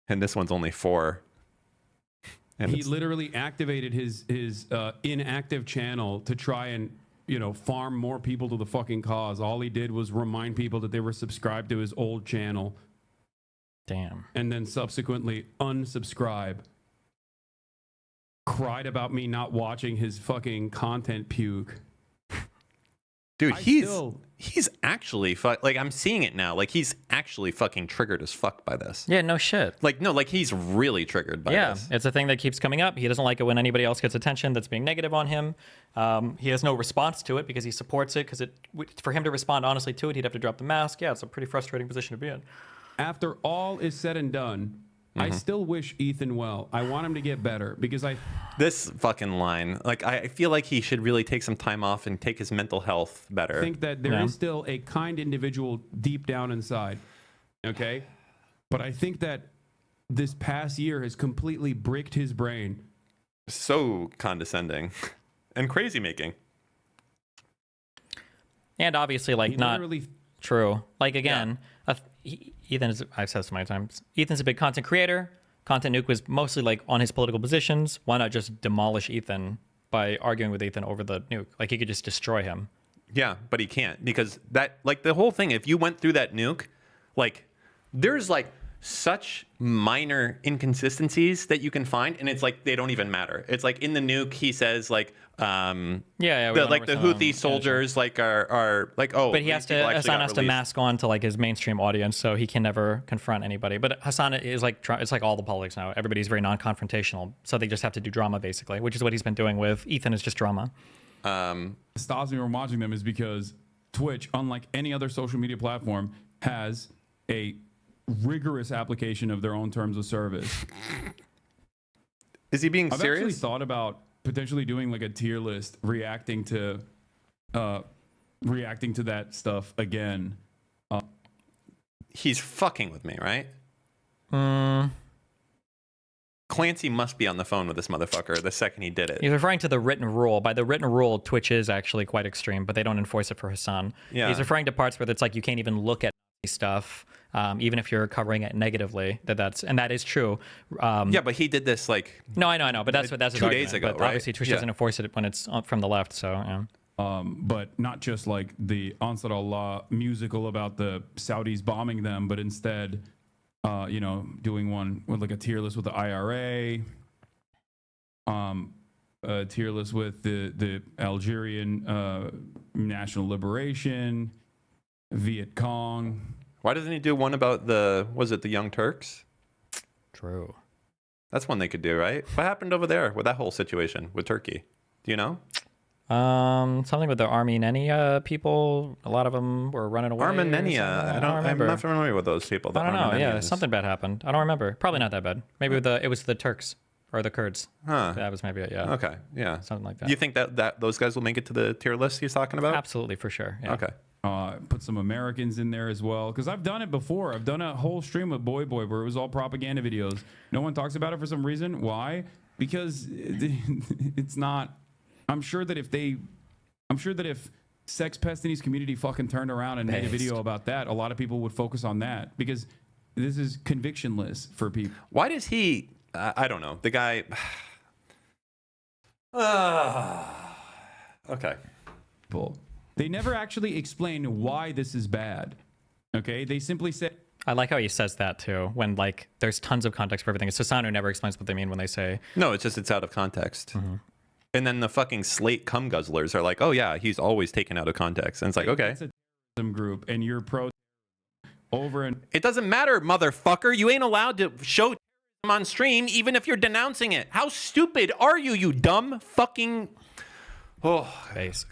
And this one's only 4. And He literally activated his inactive channel to try and farm more people to the fucking cause. All he did was remind people that they were subscribed to his old channel. Damn. And then subsequently unsubscribe. Cried about me not watching his fucking content puke. Dude, he's actually like, I'm seeing it now. Like, he's actually fucking triggered as fuck by this. Yeah, no shit. Like, no, like he's really triggered by this. It's a thing that keeps coming up. He doesn't like it when anybody else gets attention that's being negative on him. He has no response to it because he supports it. Because for him to respond honestly to it, he'd have to drop the mask. Yeah, it's a pretty frustrating position to be in. After all is said and done, I still wish Ethan well. I want him to get better because This fucking line, like, I feel like he should really take some time off and take his mental health better. think that there is still a kind individual deep down inside. Okay? But I think that this past year has completely bricked his brain. So condescending and crazy making. And obviously, like, He not literally- true. Like, again, Ethan is, I've said this so many times, Ethan's a big content creator. Content Nuke was mostly like on his political positions. Why not just demolish Ethan by arguing with Ethan over the nuke? Like, he could just destroy him. Yeah, but he can't because that, like, the whole thing, if you went through that nuke, like, there's like such minor inconsistencies that you can find, and it's like they don't even matter. It's like in the nuke, he says like, the Houthi soldiers like are like, oh, but he has to, Hasan has to mask on to like his mainstream audience, so he can never confront anybody. But Hasan is like, it's like all the politics now. Everybody's very non-confrontational, so they just have to do drama basically, which is what he's been doing with Ethan. Is just drama. Stops me from watching them is because Twitch, unlike any other social media platform, has a rigorous application of their own terms of service. Is he being I've serious? actually thought about potentially doing like a tier list reacting to that stuff again. He's fucking with me, right? Clancy must be on the phone with this motherfucker the second he did it. He's referring to the written rule. By the written rule, Twitch is actually quite extreme, but they don't enforce it for Hasan. Yeah. He's referring to parts where it's like you can't even look at stuff, even if you're covering it negatively. That is true. Yeah, but he did this like no, I know, but that's his 2 days argument. ago, But right? obviously, Twitch doesn't enforce it when it's from the left. So yeah. But not just like the Ansar Allah musical about the Saudis bombing them, but instead, doing one with like a tier list with the IRA, a tier list with the Algerian National Liberation, Viet Cong. Why doesn't he do one about the Young Turks? True. That's one they could do, right? What happened over there with that whole situation with Turkey? Do you know? Something with the Armenia people. A lot of them were running away. Armenia. I'm not familiar with those people. I don't know. Yeah, something bad happened. I don't remember. Probably not that bad. Maybe it was the Turks or the Kurds. Huh. That was maybe it. Yeah. Okay. Yeah. Something like that. You think that those guys will make it to the tier list he's talking about? Absolutely, for sure. Yeah. Okay. Put some Americans in there as well, because I've done it before. I've done a whole stream with Boy where it was all propaganda videos. No one talks about it for some reason. Why? Because it's not. I'm sure that if Sex Pestini's community fucking turned around and made a video about that, a lot of people would focus on that, because this is convictionless for people. Why does he? I don't know. The guy. Okay. They never actually explain why this is bad. Okay, they simply say. I like how he says that too. When like there's tons of context for everything. It's Hasan who never explains what they mean when they say. No, it's out of context. And then the fucking slate cum guzzlers are like, oh yeah, he's always taken out of context. And it's like, okay. It's a terrorism group, and you're pro over and. It doesn't matter, motherfucker. You ain't allowed to show terrorism on stream, even if you're denouncing it. How stupid are you, you dumb fucking. Oh,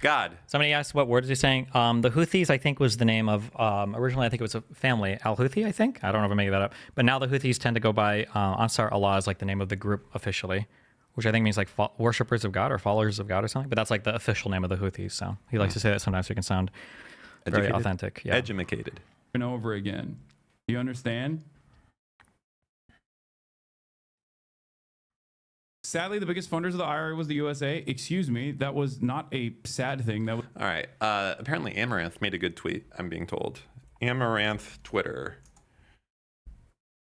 God. Somebody asked what word is he saying? The Houthis, I think, was the name of, originally I think it was a family, Al-Houthi, I think. I don't know if I'm making that up. But now the Houthis tend to go by Ansar Allah is like the name of the group officially, which I think means like worshippers of God or followers of God or something. But that's like the official name of the Houthis. So he likes to say that sometimes so it can sound very authentic. Yeah. Edumacated. And over again. You understand? Sadly, the biggest funders of the IRA was the USA. Excuse me, that was not a sad thing. That was all right. Apparently, Amouranth made a good tweet. I'm being told. Amouranth Twitter.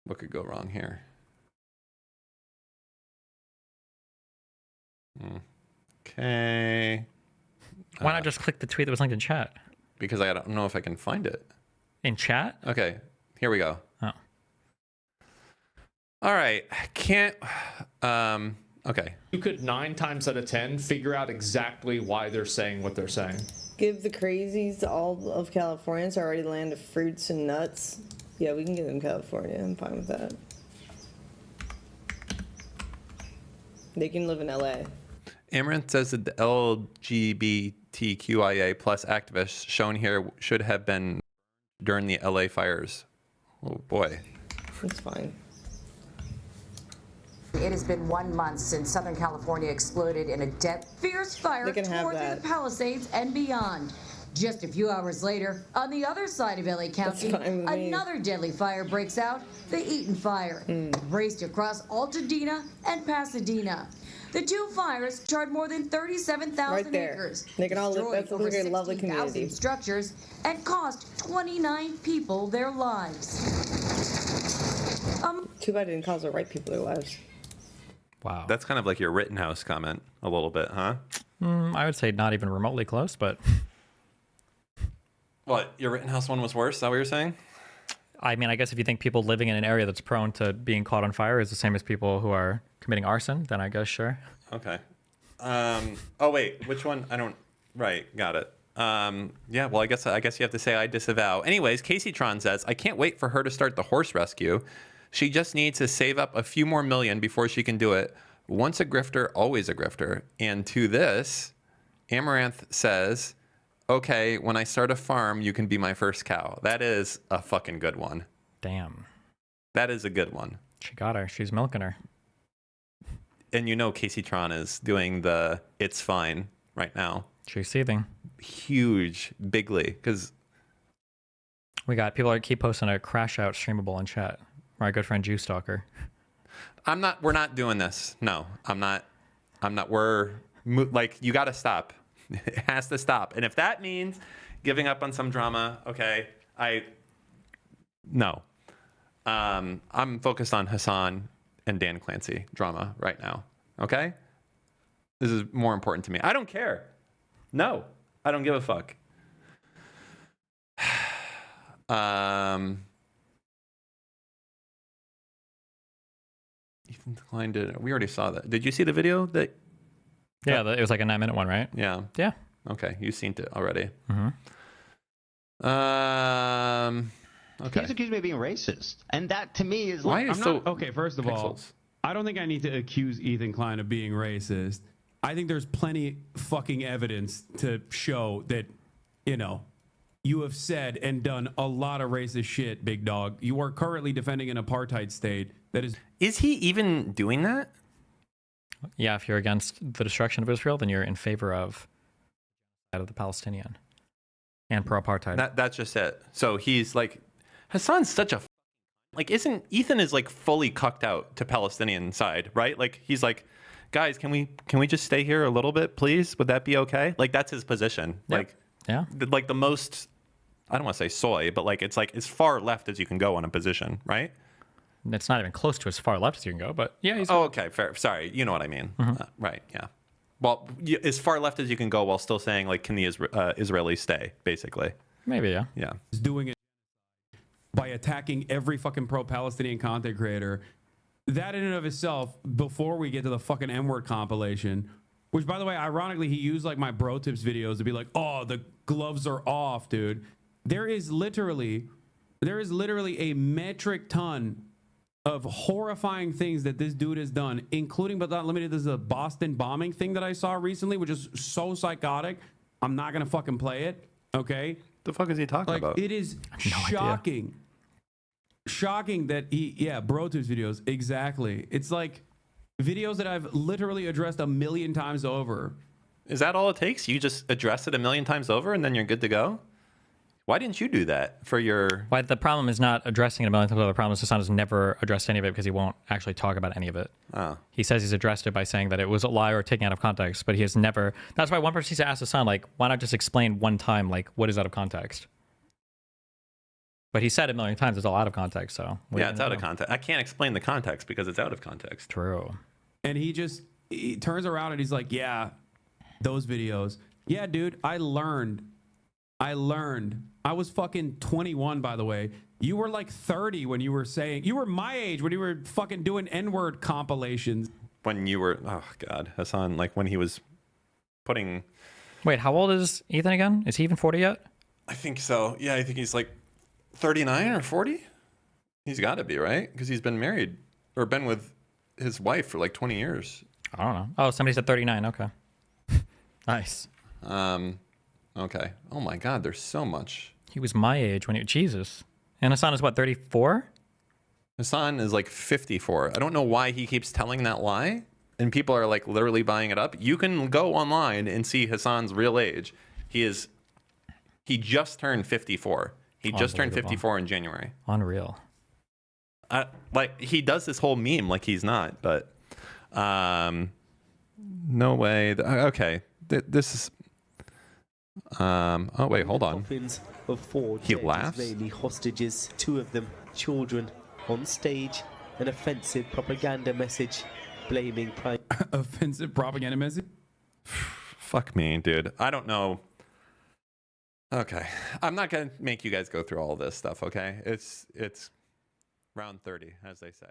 What could go wrong here? Okay. Why not just click the tweet that was linked in chat? Because I don't know if I can find it. In chat? Okay. Here we go. Oh. All right. Can't. Okay. You could 9 times out of 10 figure out exactly why they're saying what they're saying. Give the crazies all of California. It's already the land of fruits and nuts. Yeah, we can give them California. I'm fine with that. They can live in LA. Amouranth says that the LGBTQIA plus activists shown here should have been during the LA fires. Oh boy. That's fine. It has been 1 month since Southern California exploded in a fierce fire tore through the Palisades and beyond. Just a few hours later, on the other side of LA County, another deadly fire breaks out, the Eaton Fire, raced across Altadena and Pasadena. The two fires charred more than 37,000 acres, they can all live. That's over a lovely community. 16,000 structures, and cost 29 people their lives. Too bad it didn't cost the right people their lives. Wow. That's kind of like your Rittenhouse comment a little bit, huh? I would say not even remotely close, but. What? Your Rittenhouse one was worse? Is that what you're saying? I mean, I guess if you think people living in an area that's prone to being caught on fire is the same as people who are committing arson, then I guess sure. Okay. Oh wait, which one? I don't. Right, got it. Yeah. Well, I guess you have to say I disavow. Anyways, Kaceytron says I can't wait for her to start the horse rescue. She just needs to save up a few more million before she can do it. Once a grifter, always a grifter. And to this, Amouranth says, okay, when I start a farm, you can be my first cow. That is a fucking good one. Damn. That is a good one. She got her. She's milking her. And you know Kaceytron is doing the it's fine right now. She's seething. Huge, bigly, because we got people that keep posting a crash out streamable in chat. My good friend Jew Stalker. We're not doing this. No, I'm not. Like, you got to stop. It has to stop. And if that means giving up on some drama, okay, no. I'm focused on Hasan and Dan Clancy drama right now. Okay? This is more important to me. I don't care. No, I don't give a fuck. Ethan declined it. We already saw that. Did you see the video that? Yeah, it was like a 9-minute one, right? Yeah. Yeah. Okay, you've seen it already. Okay. He's accused me of being racist, and that to me is why is so okay. First of all, I don't think I need to accuse Ethan Klein of being racist. I think there's plenty fucking evidence to show that, you know, you have said and done a lot of racist shit, big dog. You are currently defending an apartheid state that is... Is he even doing that? Yeah, if you're against the destruction of Israel, then you're in favor of the Palestinian and pro-apartheid. That's just it. So he's like, Hasan's such a... Like, isn't... Ethan is like fully cucked out to Palestinian side, right? Like, he's like, guys, can we just stay here a little bit, please? Would that be okay? Like, that's his position. Yep. Like, yeah. Like the most... I don't want to say soy, but like it's like as far left as you can go on a position, right? It's not even close to as far left as you can go, but yeah. He's okay, fair. Sorry, you know what I mean. Right, yeah. Well, as far left as you can go while still saying like, can the Israelis stay, basically? Maybe, yeah. Yeah. Is doing it by attacking every fucking pro-Palestinian content creator. That in and of itself, before we get to the fucking N-word compilation, which by the way, ironically, he used like my bro tips videos to be like, oh, the gloves are off, dude. There is literally a metric ton of horrifying things that this dude has done, including but not limited to the Boston bombing thing that I saw recently, which is so psychotic. I'm not gonna fucking play it. Okay. The fuck is he talking about? It is shocking. Shocking that bro tips videos. Exactly. It's like videos that I've literally addressed 1,000,000 times over. Is that all it takes? You just address it 1,000,000 times over and then you're good to go? Why didn't you do that for your... Why the problem is not addressing it 1,000,000 times over. The problem is Hasan has never addressed any of it because he won't actually talk about any of it. Oh. He says he's addressed it by saying that it was a lie or taken out of context, but he has never... That's why one person needs to ask Hasan, like, why not just explain one time, like, what is out of context? But he said it 1,000,000 times, it's all out of context, so... Yeah, it's out of context. I can't explain the context because it's out of context. True. And he turns around and he's like, yeah, those videos. Yeah, dude, I learned. I was fucking 21, by the way. You were like 30 when you were saying... You were my age when you were fucking doing N-word compilations. When you were... Oh, God. Hasan, like when he was putting... Wait, how old is Ethan again? Is he even 40 yet? I think so. Yeah, I think he's like 39 or 40. He's got to be, right? Because he's been married or been with his wife for like 20 years. I don't know. Oh, somebody said 39. Okay. Nice. Okay. Oh my God, there's so much. He was my age when he... Jesus. And Hasan is what, 34? Hasan is like 54. I don't know why he keeps telling that lie. And people are like literally buying it up. You can go online and see Hasan's real age. He just turned 54. He just turned 54 in January. Unreal. Like he does this whole meme like he's not, but no way. Okay. This is... oh wait, hold on. Of 4 he laughs. Israeli hostages, 2 of them children, on stage. An offensive propaganda message blaming prime. Offensive propaganda message? Fuck me, dude. I don't know. Okay, I'm not gonna make you guys go through all this stuff. Okay, it's round 30, as they say.